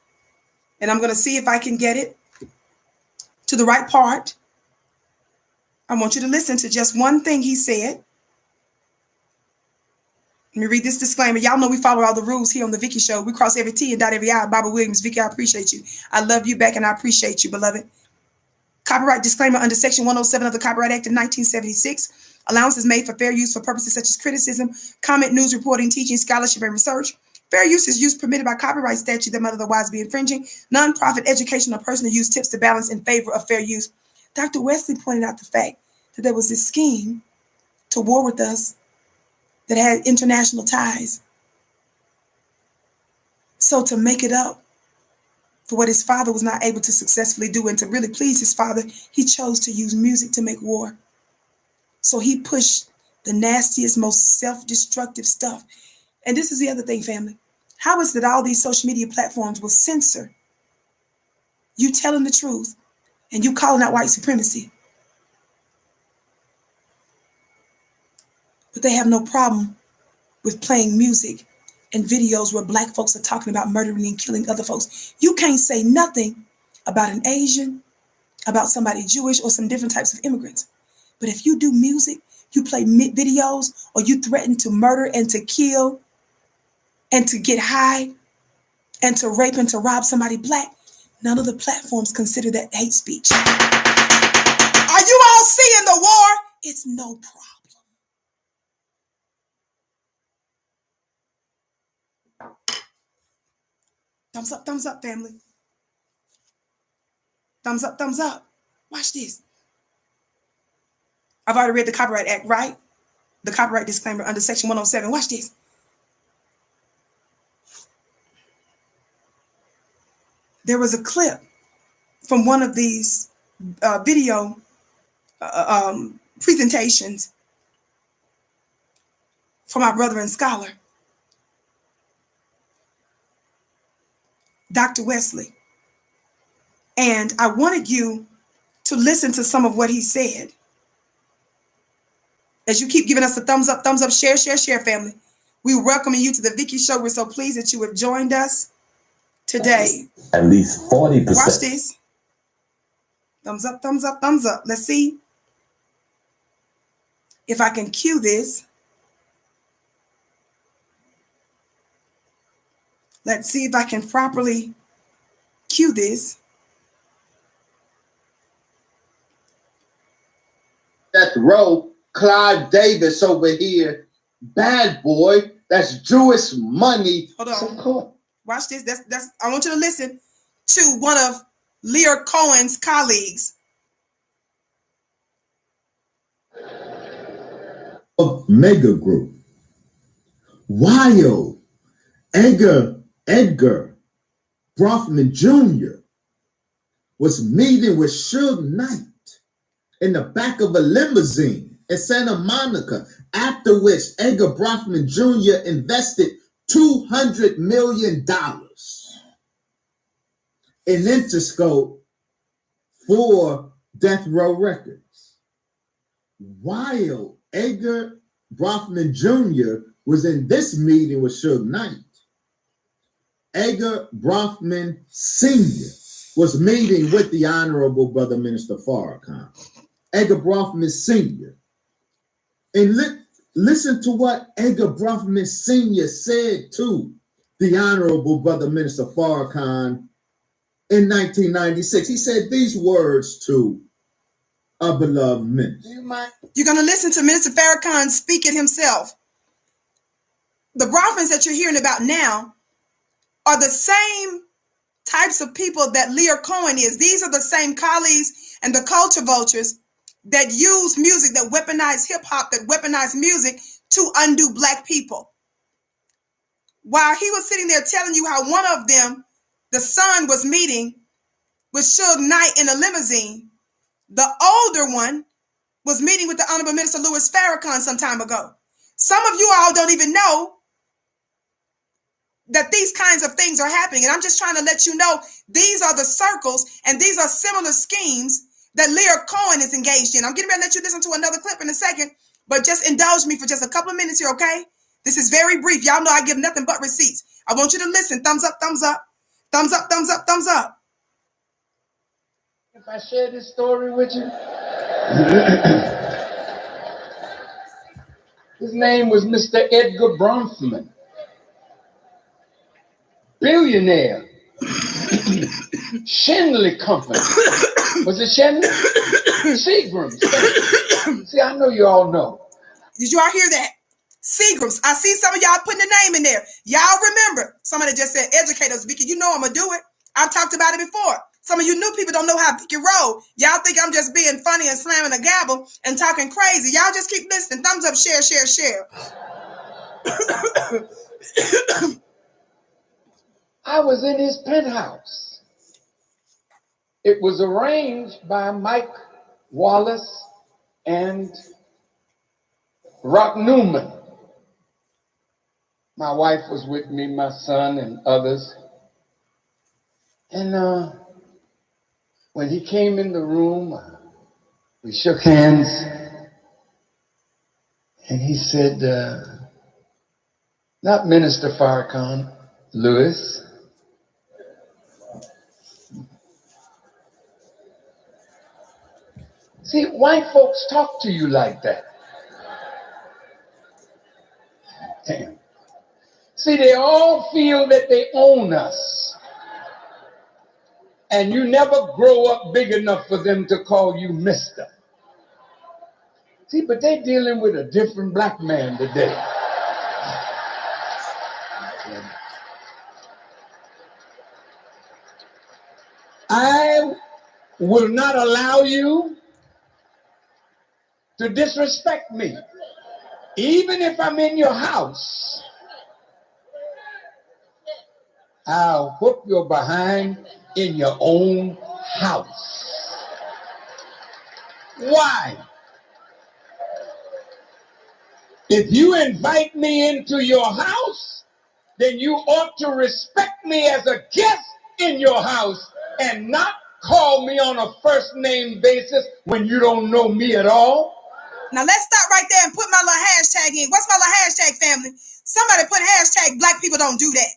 and I'm going to see if I can get it to the right part. I want you to listen to just one thing he said. Let me read this disclaimer. Y'all know we follow all the rules here on the Vicki Show. We cross every T and dot every I. Barbara Williams, Vicki, I appreciate you. I love you back, and I appreciate you, beloved. Copyright disclaimer under Section 107 of the Copyright Act of 1976. Allowance is made for fair use for purposes such as criticism, comment, news reporting, teaching, scholarship, and research. Fair use is use permitted by copyright statute that might otherwise be infringing. Non-profit education or personal use tips to balance in favor of fair use. Dr. Wesley pointed out the fact that there was this scheme to war with us that had international ties. So to make it up for what his father was not able to successfully do and to really please his father, he chose to use music to make war. So he pushed the nastiest, most self-destructive stuff. And this is the other thing, family. How is it that all these social media platforms will censor you telling the truth and you calling out white supremacy? But they have no problem with playing music and videos where black folks are talking about murdering and killing other folks. You can't say nothing about an Asian, about somebody Jewish, or some different types of immigrants. But if you do music, you play videos, or you threaten to murder and to kill and to get high and to rape and to rob somebody black, none of the platforms consider that hate speech. Are you all seeing the war? It's no problem. Thumbs up, family. Thumbs up, thumbs up. Watch this. I've already read the Copyright Act, right? The copyright disclaimer under Section 107. Watch this. There was a clip from one of these video presentations from our brother and scholar, Dr. Wesley. And I wanted you to listen to some of what he said. As you keep giving us a thumbs up, share, family. We're welcoming you to the Vicki Show. We're so pleased that you have joined us today. At least 40%. Watch this. Thumbs up. Let's see if I can cue this. Let's see if I can properly cue this. Death Row, Clive Davis over here, bad boy. That's Jewish money. Hold on. So watch this. That's. I want you to listen to one of Lear Cohen's colleagues. Of Mega Group. While Edgar Bronfman Jr. was meeting with Suge Knight in the back of a limousine in Santa Monica, after which Edgar Bronfman Jr. invested $200 million in Interscope for Death Row Records. While Edgar Bronfman Jr. was in this meeting with Suge Knight, Edgar Bronfman Sr. was meeting with the Honorable Brother Minister Farrakhan. Edgar Bronfman Sr. And listen to what Edgar Bronfman Sr. said to the Honorable Brother Minister Farrakhan in 1996. He said these words to a beloved minister. You're going to listen to Minister Farrakhan speak it himself. The Bronfmans that you're hearing about now are the same types of people that Lear Cohen is. These are the same colleagues and the culture vultures that use music, that weaponize hip-hop, that weaponize music to undo black people. While he was sitting there telling you how one of them, the son, was meeting with Suge Knight in a limousine, the older one was meeting with the Honorable Minister Louis Farrakhan some time ago. Some of you all don't even know that these kinds of things are happening. And I'm just trying to let you know these are the circles and these are similar schemes that Lear Cohen is engaged in. I'm getting ready to let you listen to another clip in a second, but just indulge me for just a couple of minutes here, okay? This is very brief. Y'all know I give nothing but receipts. I want you to listen. Thumbs up, thumbs up. Thumbs up, thumbs up, thumbs up. If I share this story with you, his name was Mr. Edgar Bronfman. Billionaire. Shenley Company. Was it Shenley? Seagram's. See, I know you all know. Did you all hear that? Seagram's. I see some of y'all putting the name in there. Y'all remember. Somebody just said, educate us, Vicki. You know I'm going to do it. I've talked about it before. Some of you new people don't know how Vicki roll. Y'all think I'm just being funny and slamming a gavel and talking crazy. Y'all just keep listening. Thumbs up, share, share, share. I was in his penthouse. It was arranged by Mike Wallace and Rock Newman. My wife was with me, my son, and others. And when he came in the room, we shook hands. And he said, not Minister Farrakhan, Louis. See, white folks talk to you like that. Damn. See, they all feel that they own us. And you never grow up big enough for them to call you mister. See, but they're dealing with a different black man today. I will not allow you to disrespect me. Even if I'm in your house, I'll whoop your behind in your own house. Why? If you invite me into your house, then you ought to respect me as a guest in your house and not call me on a first name basis when you don't know me at all. Now let's stop right there and put my little hashtag in. What's my little hashtag, family? Somebody put hashtag black people don't do that.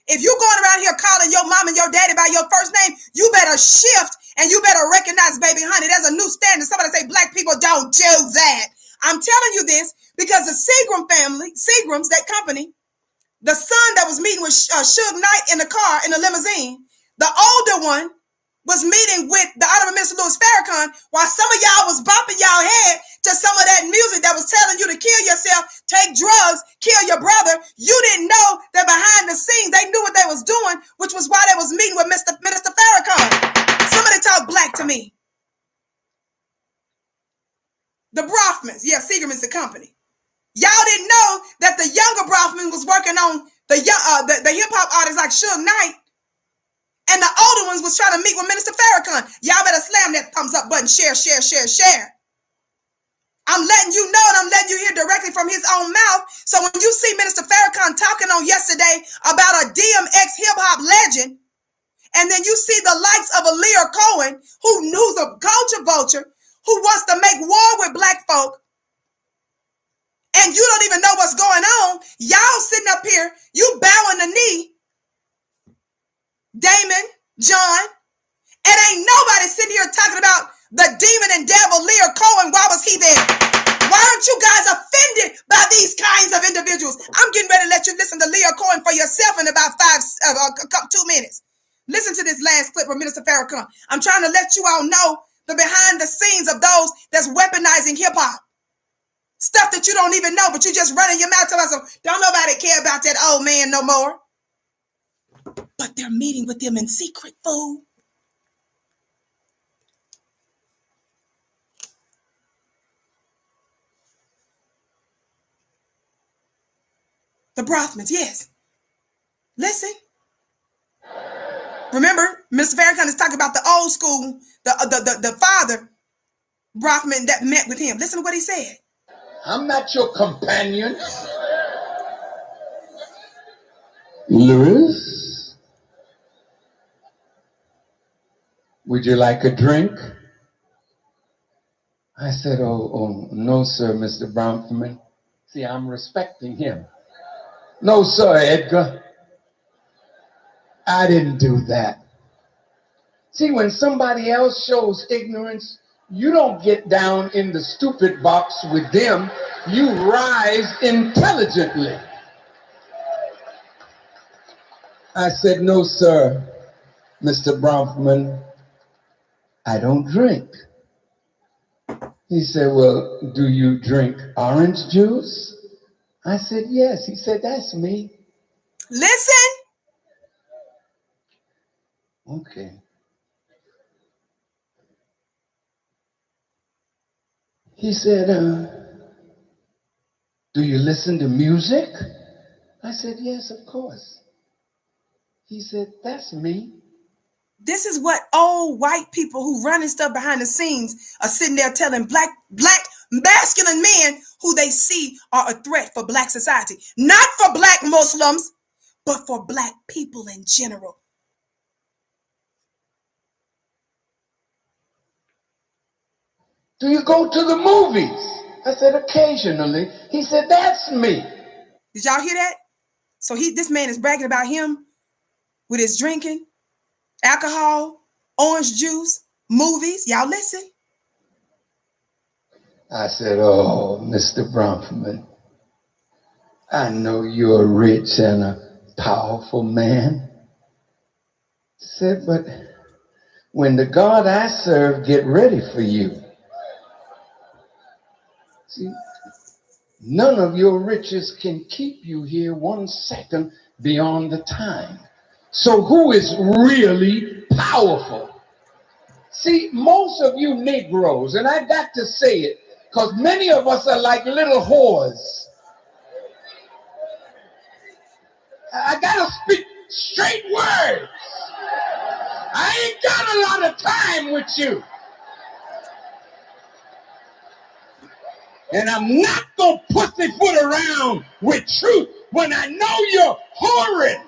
If you're going around here calling your mom and your daddy by your first name, you better shift and you better recognize, baby honey, there's a new standard. Somebody say black people don't do that. I'm telling you this because the Seagram family, Seagrams, that company, the son that was meeting with Suge Knight in the car, in the limousine, the older one was meeting with the Honorable Minister Louis Farrakhan while some of y'all was bumping y'all head to some of that music that was telling you to kill yourself, take drugs, kill your brother. You didn't know that behind the scenes, they knew what they was doing, which was why they was meeting with Minister Farrakhan. Somebody talk black to me. The Brofmans, yeah, Seagram is the company. Y'all didn't know that the younger Brofman was working on the hip-hop artists like Suge Knight, and the older ones was trying to meet with Minister Farrakhan. Y'all better slam that thumbs up button. Share, share, share, share. I'm letting you know and I'm letting you hear directly from his own mouth. So when you see Minister Farrakhan talking on yesterday about a DMX hip-hop legend, and then you see the likes of a Lear Cohen, who's a culture vulture, who wants to make war with black folk, and you don't even know what's going on, y'all sitting up here, you bowing the knee, Daymond John, and ain't nobody sitting here talking about the demon and devil Lear Cohen. Why was he there? Why aren't you guys offended by these kinds of individuals? I'm getting ready to let you listen to Lear Cohen for yourself in about 2 minutes. Listen to this last clip from Minister Farrakhan. I'm trying to let you all know the behind the scenes of those that's weaponizing hip hop. Stuff that you don't even know, but you just running your mouth to us. Don't nobody care about that old man no more. But they're meeting with them in secret, fool. The Brofmans, yes. Listen. Remember, Mr. Farrakhan is talking about the old school, the father Brofman that met with him. Listen to what he said. I'm not your companion. Louis, would you like a drink? I said, oh, no, sir, Mr. Bronfman. See, I'm respecting him. No, sir, Edgar. I didn't do that. See, when somebody else shows ignorance, you don't get down in the stupid box with them. You rise intelligently. I said, no, sir, Mr. Bronfman. I don't drink. He said, well, do you drink orange juice? I said, yes. He said, that's me. Listen. Okay. He said, do you listen to music? I said, yes, of course. He said, that's me. This is what old white people who running stuff behind the scenes are sitting there telling black masculine men who they see are a threat for black society. Not for black Muslims, but for black people in general. Do you go to the movies? I said, occasionally. He said, that's me. Did y'all hear that? So this man is bragging about him with his drinking, alcohol, orange juice, movies. Y'all listen. I said, oh, Mr. Bronfman, I know you're a rich and a powerful man. Said, but when the God I serve get ready for you, see, none of your riches can keep you here 1 second beyond the time. So who is really powerful? See, most of you Negroes, and I got to say it, because many of us are like little whores. I gotta speak straight words. I ain't got a lot of time with you. And I'm not gonna pussyfoot around with truth when I know you're whoring.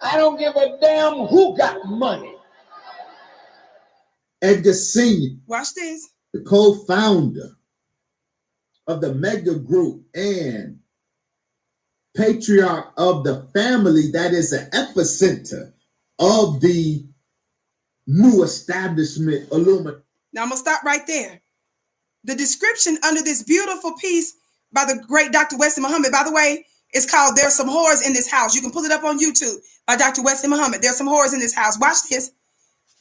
I don't give a damn who got money. Edgar Sr., Watch this. the co-founder of the mega group and patriarch of the family that is an epicenter of the new establishment Illuminati. Now I'm going to stop right there. The description under this beautiful piece by the great Dr. Wesley Muhammad, by the way, is called There's Some Whores in This House. You can pull it up on YouTube by Dr. Wesley Muhammad. There's some whores in this house. Watch this.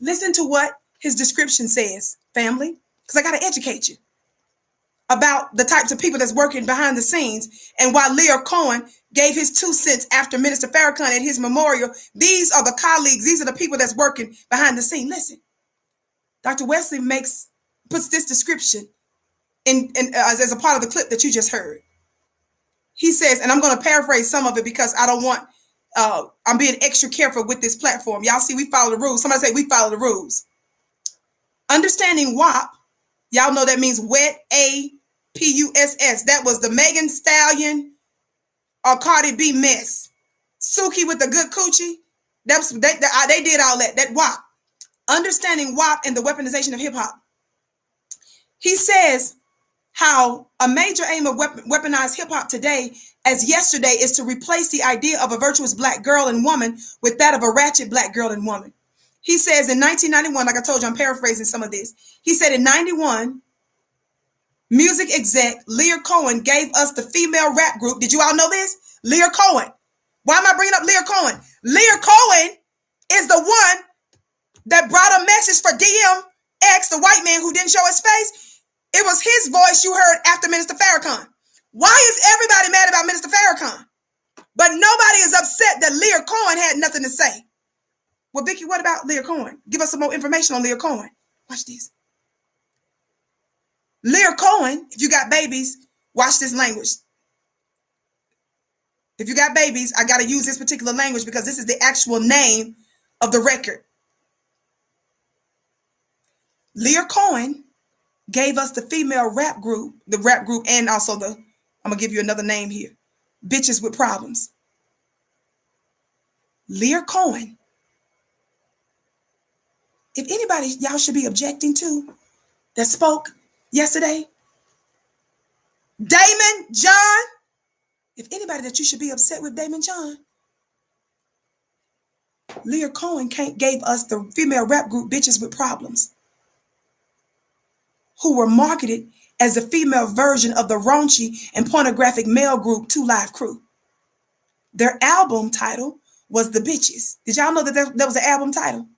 Listen to what his description says, family, because I got to educate you about the types of people that's working behind the scenes. And while Lear Cohen gave his 2 cents after Minister Farrakhan at his memorial, these are the colleagues, these are the people that's working behind the scene. Listen, Dr. Wesley puts this description as a part of the clip that you just heard. He says, and I'm going to paraphrase some of it because I don't want, I'm being extra careful with this platform. Y'all see, we follow the rules. Somebody say we follow the rules. Understanding WAP, y'all know that means wet, A-P-U-S-S. That was the Megan Stallion or Cardi B mess. Suki with the good coochie. They did all that. That WAP. Understanding WAP and the weaponization of hip hop. He says how a major aim of weaponized hip hop today, as yesterday, is to replace the idea of a virtuous black girl and woman with that of a ratchet black girl and woman. He says in 1991, like I told you, I'm paraphrasing some of this. He said in 91, music exec Lear Cohen gave us the female rap group. Did you all know this? Lear Cohen. Why am I bringing up Lear Cohen? Lear Cohen is the one that brought a message for DMX, the white man who didn't show his face. It was his voice you heard after Minister Farrakhan. Why is everybody mad about Minister Farrakhan? But nobody is upset that Lear Cohen had nothing to say. Well, Vicki, what about Lear Cohen? Give us some more information on Lear Cohen. Watch this. Lear Cohen, if you got babies, watch this language. If you got babies, I got to use this particular language because this is the actual name of the record. Lear Cohen gave us the female rap group, and also I'm going to give you another name here, Bitches with Problems. Lear Cohen. If anybody y'all should be objecting to that spoke yesterday, Daymond John. If anybody that you should be upset with Daymond John, Lear Cohen gave us the female rap group Bitches with Problems, who were marketed as the female version of the raunchy and pornographic male group 2 Live Crew. Their album title was The Bitches. Did y'all know that that was an album title?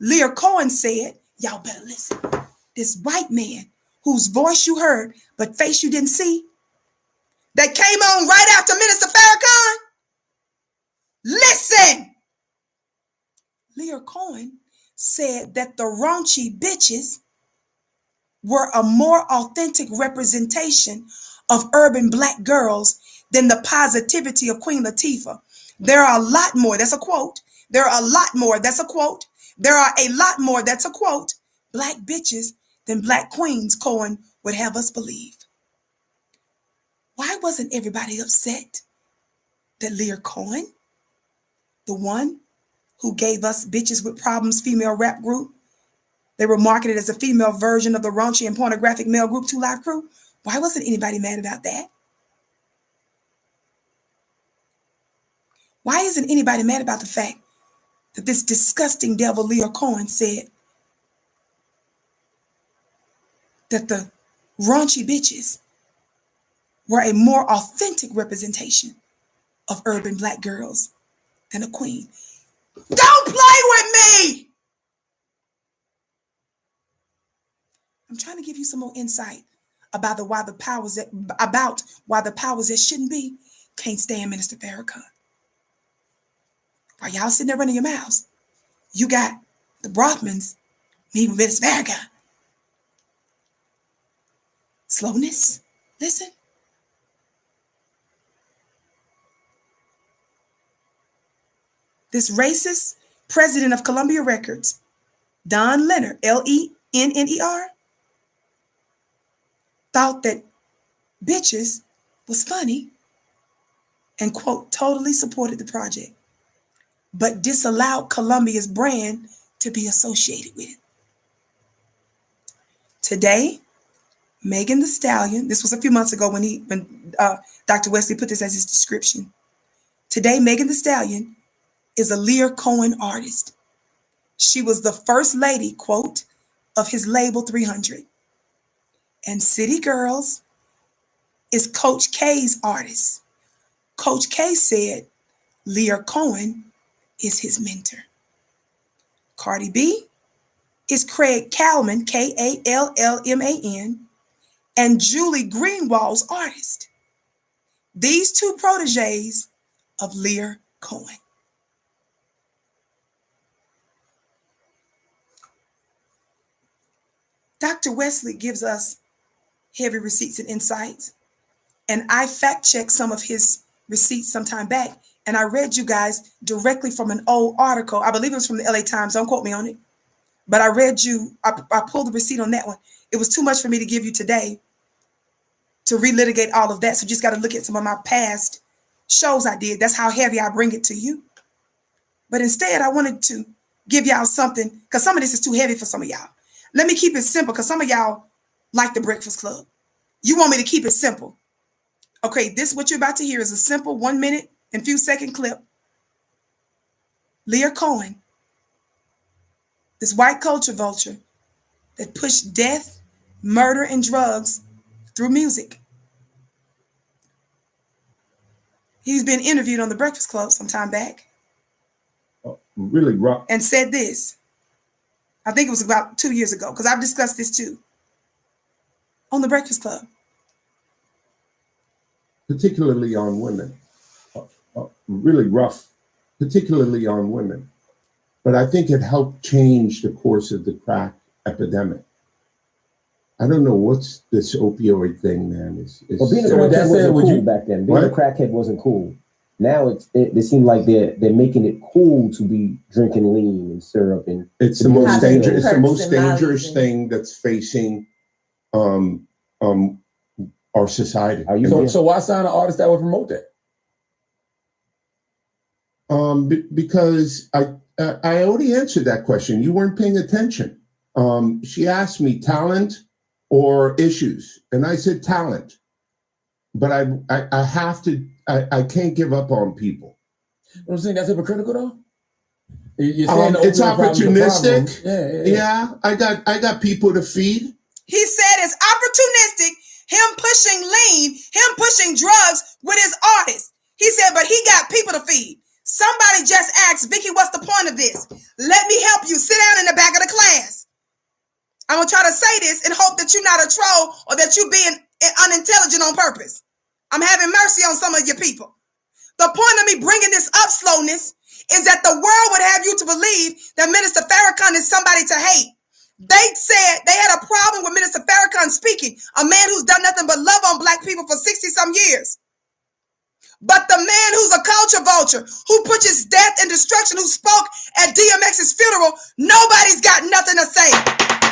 Lear Cohen said, y'all better listen. This white man whose voice you heard but face you didn't see, that came on right after Minister Farrakhan. Listen. Lear Cohen said that the raunchy bitches were a more authentic representation of urban black girls than the positivity of Queen Latifah. There are a lot more, that's a quote. There are a lot more, that's a quote. There are a lot more, that's a quote, black bitches than black queens, Cohen would have us believe. Why wasn't everybody upset that Lear Cohen, the one who gave us Bitches with Problems female rap group, they were marketed as a female version of the raunchy and pornographic male group 2 Live Crew? Why wasn't anybody mad about that? Why isn't anybody mad about the fact that this disgusting devil, Leah Cohen, said that the raunchy bitches were a more authentic representation of urban black girls than a queen. Don't play with me! I'm trying to give you some more insight about why the powers that shouldn't be can't stand Minister Farrakhan. While y'all sitting there running your mouths, you got the Brothmans meeting with Minister Farrakhan. Slowness. Listen. This racist president of Columbia Records, Don Lenner, Lenner, thought that bitches was funny and, quote, totally supported the project, but disallowed Columbia's brand to be associated with it. Today, Megan Thee Stallion, this was a few months ago when Dr. Wesley put this as his description. Today, Megan Thee Stallion is a Leah Cohen artist. She was the first lady, quote, of his label 300. And City Girls is Coach K's artist. Coach K said Leah Cohen is his mentor. Cardi B is Craig Kallman, Kallman, and Julie Greenwald's artist. These two proteges of Leah Cohen. Dr. Wesley gives us heavy receipts and insights, and I fact-checked some of his receipts some time back, and I read you guys directly from an old article. I believe it was from the LA Times. Don't quote me on it. But I pulled the receipt on that one. It was too much for me to give you today to relitigate all of that. So just got to look at some of my past shows I did. That's how heavy I bring it to you. But instead, I wanted to give y'all something, because some of this is too heavy for some of y'all. Let me keep it simple, because some of y'all like the Breakfast Club. You want me to keep it simple. Okay, this, what you're about to hear, is a simple 1 minute and few second clip. Leah Cohen, this white culture vulture that pushed death, murder, and drugs through music. He's been interviewed on the Breakfast Club some time back. Really rough. And said this. I think it was about 2 years ago, because I've discussed this too on the Breakfast Club. Particularly on women. Really rough, particularly on women. But I think it helped change the course of the crack epidemic. I don't know what's this opioid thing, man. Well, being a crackhead wasn't cool back then. Being a crackhead wasn't cool. Now it seems like they're making it cool to be drinking lean and syrup, and it's the most dangerous. It's the most dangerous thing that's facing our society. So why sign an artist that would promote that? Because I already answered that question. You weren't paying attention. She asked me talent or issues, and I said talent. But I have to. I can't give up on people. I'm saying that's hypocritical, though. You're saying it's opportunistic. Yeah. I got people to feed. He said it's opportunistic. Him pushing lean, him pushing drugs with his artists. He said, but he got people to feed. Somebody just asked, Vicki, what's the point of this? Let me help you. Sit down in the back of the class. I'm going to try to say this and hope that you're not a troll or that you're being unintelligent on purpose. I'm having mercy on some of your people. The point of me bringing this up, Slowness, is that the world would have you to believe that Minister Farrakhan is somebody to hate. They said they had a problem with Minister Farrakhan speaking, a man who's done nothing but love on black people for 60-some years. But the man who's a culture vulture, who pushes death and destruction, who spoke at DMX's funeral, nobody's got nothing to say.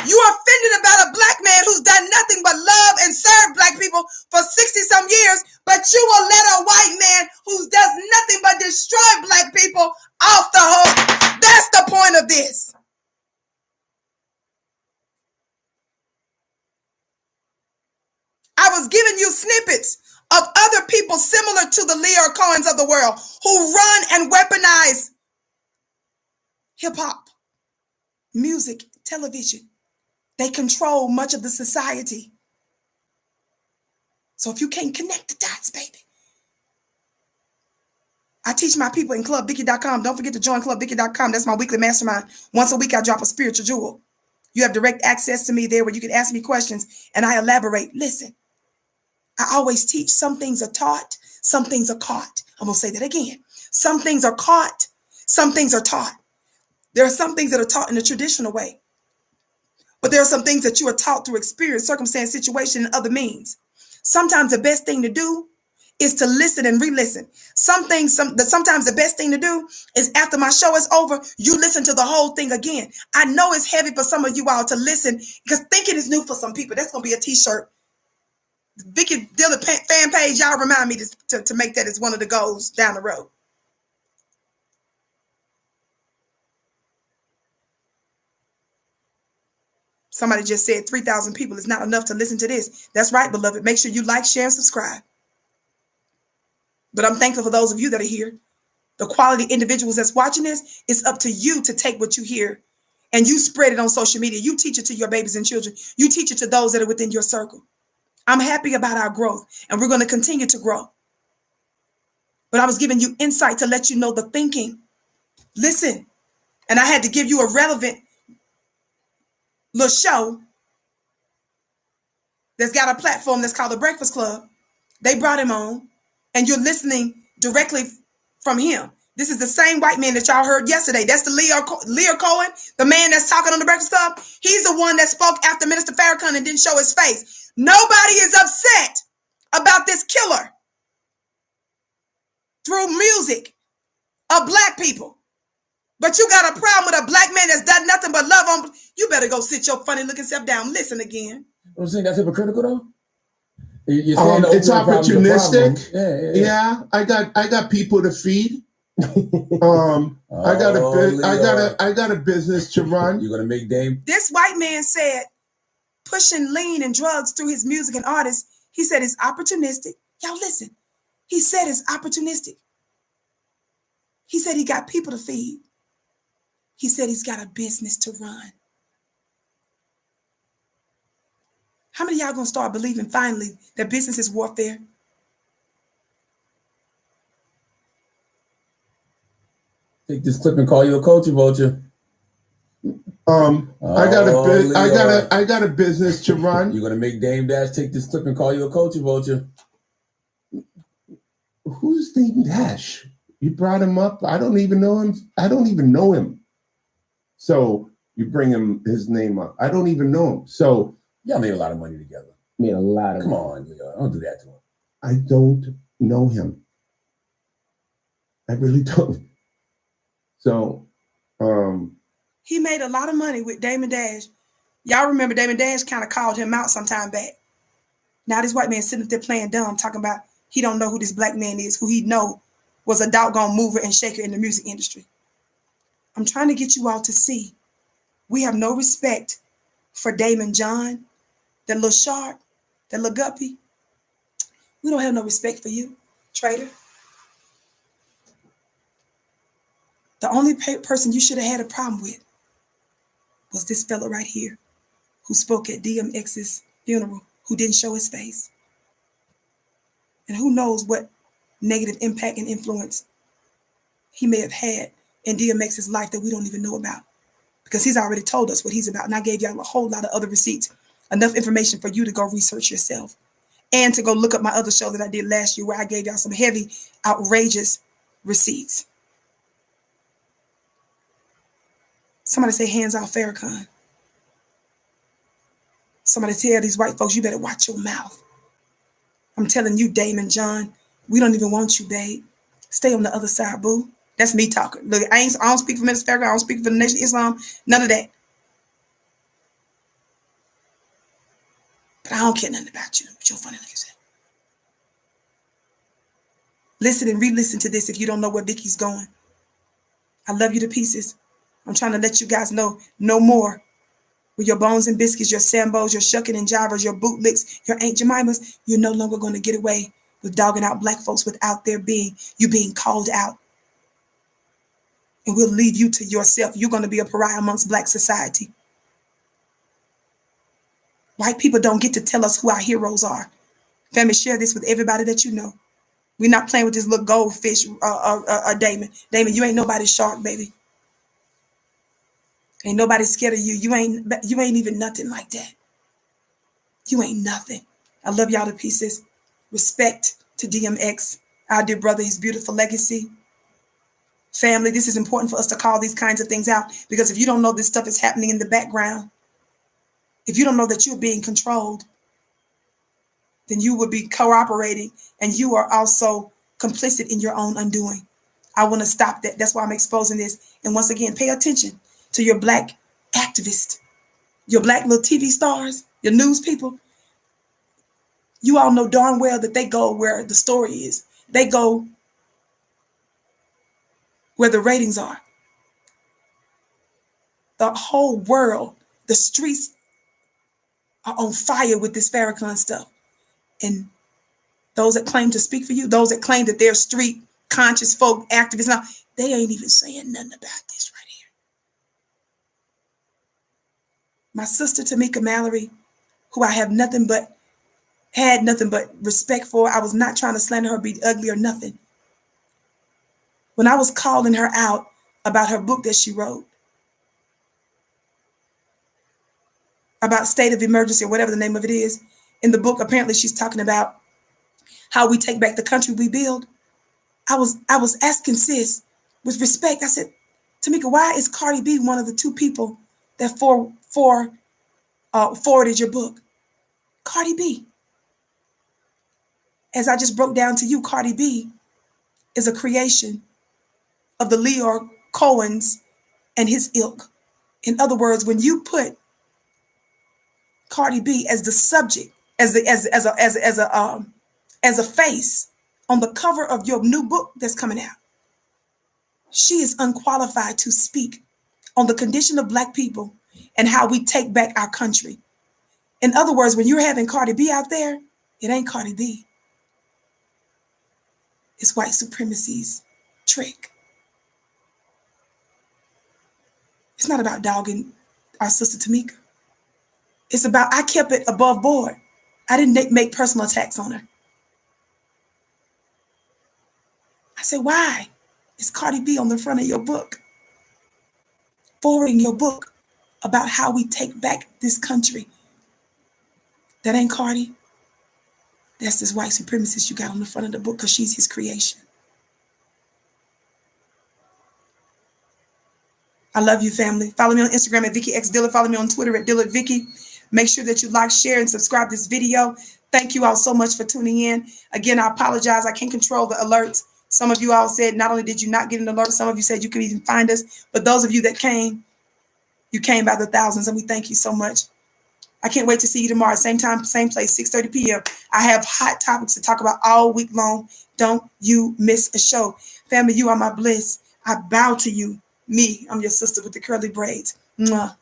You are offended about a black man who's done nothing but love and serve black people for 60-some years, but you will let a white man who does nothing but destroy black people off the hook. That's the point of this. I was giving you snippets of other people similar to the Leah Cohens of the world who run and weaponize hip hop, music, television. They control much of the society. So if you can't connect the dots, baby. I teach my people in clubvicki.com. Don't forget to join clubvicki.com. That's my weekly mastermind. Once a week, I drop a spiritual jewel. You have direct access to me there where you can ask me questions and I elaborate. Listen, I always teach some things are taught, some things are caught. I'm going to say that again. Some things are caught, some things are taught. There are some things that are taught in the traditional way, but there are some things that you are taught through experience, circumstance, situation, and other means. Sometimes the best thing to do is to listen and re-listen. Sometimes the best thing to do is after my show is over, you listen to the whole thing again. I know it's heavy for some of you all to listen because thinking is new for some people. That's going to be a t-shirt. Vicki Dillard fan page, y'all remind me to make that as one of the goals down the road. Somebody just said 3,000 people is not enough to listen to this. That's right, beloved. Make sure you like, share, and subscribe. But I'm thankful for those of you that are here. The quality individuals that's watching this, it's up to you to take what you hear and you spread it on social media. You teach it to your babies and children. You teach it to those that are within your circle. I'm happy about our growth and we're going to continue to grow. But I was giving you insight to let you know the thinking. Listen, and I had to give you a relevant little show that's got a platform that's called The Breakfast Club. They brought him on. And you're listening directly from him. This is the same white man that y'all heard yesterday. That's the Leo Cohen, the man that's talking on The Breakfast Club. He's the one that spoke after Minister Farrakhan and didn't show his face. Nobody is upset about this killer through music of black people. But you got a problem with a black man that's done nothing but love on. You better go sit your funny looking self down. Listen again. I'm saying that's hypocritical though. It's opportunistic. Yeah. I got people to feed. I got a business to run. You're gonna make Dame. This white man said pushing lean and drugs through his music and artists. He said it's opportunistic. Y'all listen. He said it's opportunistic. He said he got people to feed. He said he's got a business to run. How many of y'all gonna start believing finally that business is warfare? Take this clip and call you a culture vulture. I got a business to run. You're gonna make Dame Dash take this clip and call you a culture vulture. Who's Dame Dash? You brought him up. I don't even know him. I don't even know him. So you bring his name up. I don't even know him. So y'all made a lot of money together. Made a lot of Come money. on, Leo. Don't do that to him. I don't know him. I really don't. So, he made a lot of money with Daymond Dash. Y'all remember Daymond Dash kind of called him out some time back. Now this white man sitting up there playing dumb, talking about he don't know who this black man is, who he know was a doggone mover and shaker in the music industry. I'm trying to get you all to see we have no respect for Daymond John, that little shark, that little guppy. We don't have no respect for you, traitor. The only person you should have had a problem with was this fella right here who spoke at DMX's funeral, who didn't show his face. And who knows what negative impact and influence he may have had in DMX's life that we don't even know about. Because he's already told us what he's about. And I gave y'all a whole lot of other receipts, enough information for you to go research yourself. And to go look up my other show that I did last year where I gave y'all some heavy, outrageous receipts. Somebody say hands off Farrakhan. Somebody tell these white folks, you better watch your mouth. I'm telling you, Daymond John, we don't even want you, babe. Stay on the other side, boo. That's me talking. Look, I don't speak for Minister Farrakhan. I don't speak for the Nation of Islam. None of that. But I don't care nothing about you. With your funny looking self. Listen and re-listen to this if you don't know where Vicki's going. I love you to pieces. I'm trying to let you guys know no more. With your bones and biscuits, your Sambos, your shucking and jivers, your bootlicks, your Aunt Jemimas, you're no longer going to get away with dogging out black folks without you being called out. and we'll leave you to yourself. You're going to be a pariah amongst Black society. White people don't get to tell us who our heroes are. Family, share this with everybody that you know. We're not playing with this little goldfish, Daymond. Daymond, you ain't nobody's shark, baby. Ain't nobody scared of you. You ain't even nothing like that. You ain't nothing. I love y'all to pieces. Respect to DMX, our dear brother, his beautiful legacy. Family, this is important for us to call these kinds of things out, because if you don't know this stuff is happening in the background, if you don't know that you're being controlled, then you would be cooperating, and you are also complicit in your own undoing. I want to stop that. That's why I'm exposing this. And once again, pay attention to your Black activists, your Black little TV stars, your news people. You all know darn well that they go where the story is. They go where the ratings are. The whole world, the streets are on fire with this Farrakhan stuff. And those that claim to speak for you, those that claim that they're street conscious folk, activists, now, they ain't even saying nothing about this right here. My sister, Tamika Mallory, who I have had nothing but respect for. I was not trying to slander her, be ugly or nothing. When I was calling her out about her book that she wrote, about state of emergency or whatever the name of it is, in the book, apparently she's talking about how we take back the country we build. I was asking sis with respect. I said, Tamika, why is Cardi B one of the two people that forwarded your book? Cardi B. As I just broke down to you, Cardi B is a creation of the Lyor Cohen's and his ilk. In other words, when you put Cardi B as the subject, as a face on the cover of your new book that's coming out, she is unqualified to speak on the condition of Black people and how we take back our country. In other words, when you're having Cardi B out there, it ain't Cardi B. It's white supremacy's trick. It's not about dogging our sister Tamika. It's about, I kept it above board. I didn't make personal attacks on her. I said, why is Cardi B on the front of your book, forwarding your book about how we take back this country? That ain't Cardi. That's this white supremacist you got on the front of the book, because she's his creation. I love you, family. Follow me on Instagram at Vicki X Dillard. Follow me on Twitter at Dillard Vicki. Make sure that you like, share, and subscribe this video. Thank you all so much for tuning in. Again, I apologize. I can't control the alerts. Some of you all said not only did you not get an alert, some of you said you could even find us. But those of you that came, you came by the thousands, and we thank you so much. I can't wait to see you tomorrow, same time, same place, 6:30 p.m. I have hot topics to talk about all week long. Don't you miss a show. Family, you are my bliss. I bow to you. Me, I'm your sister with the curly braids. Mwah.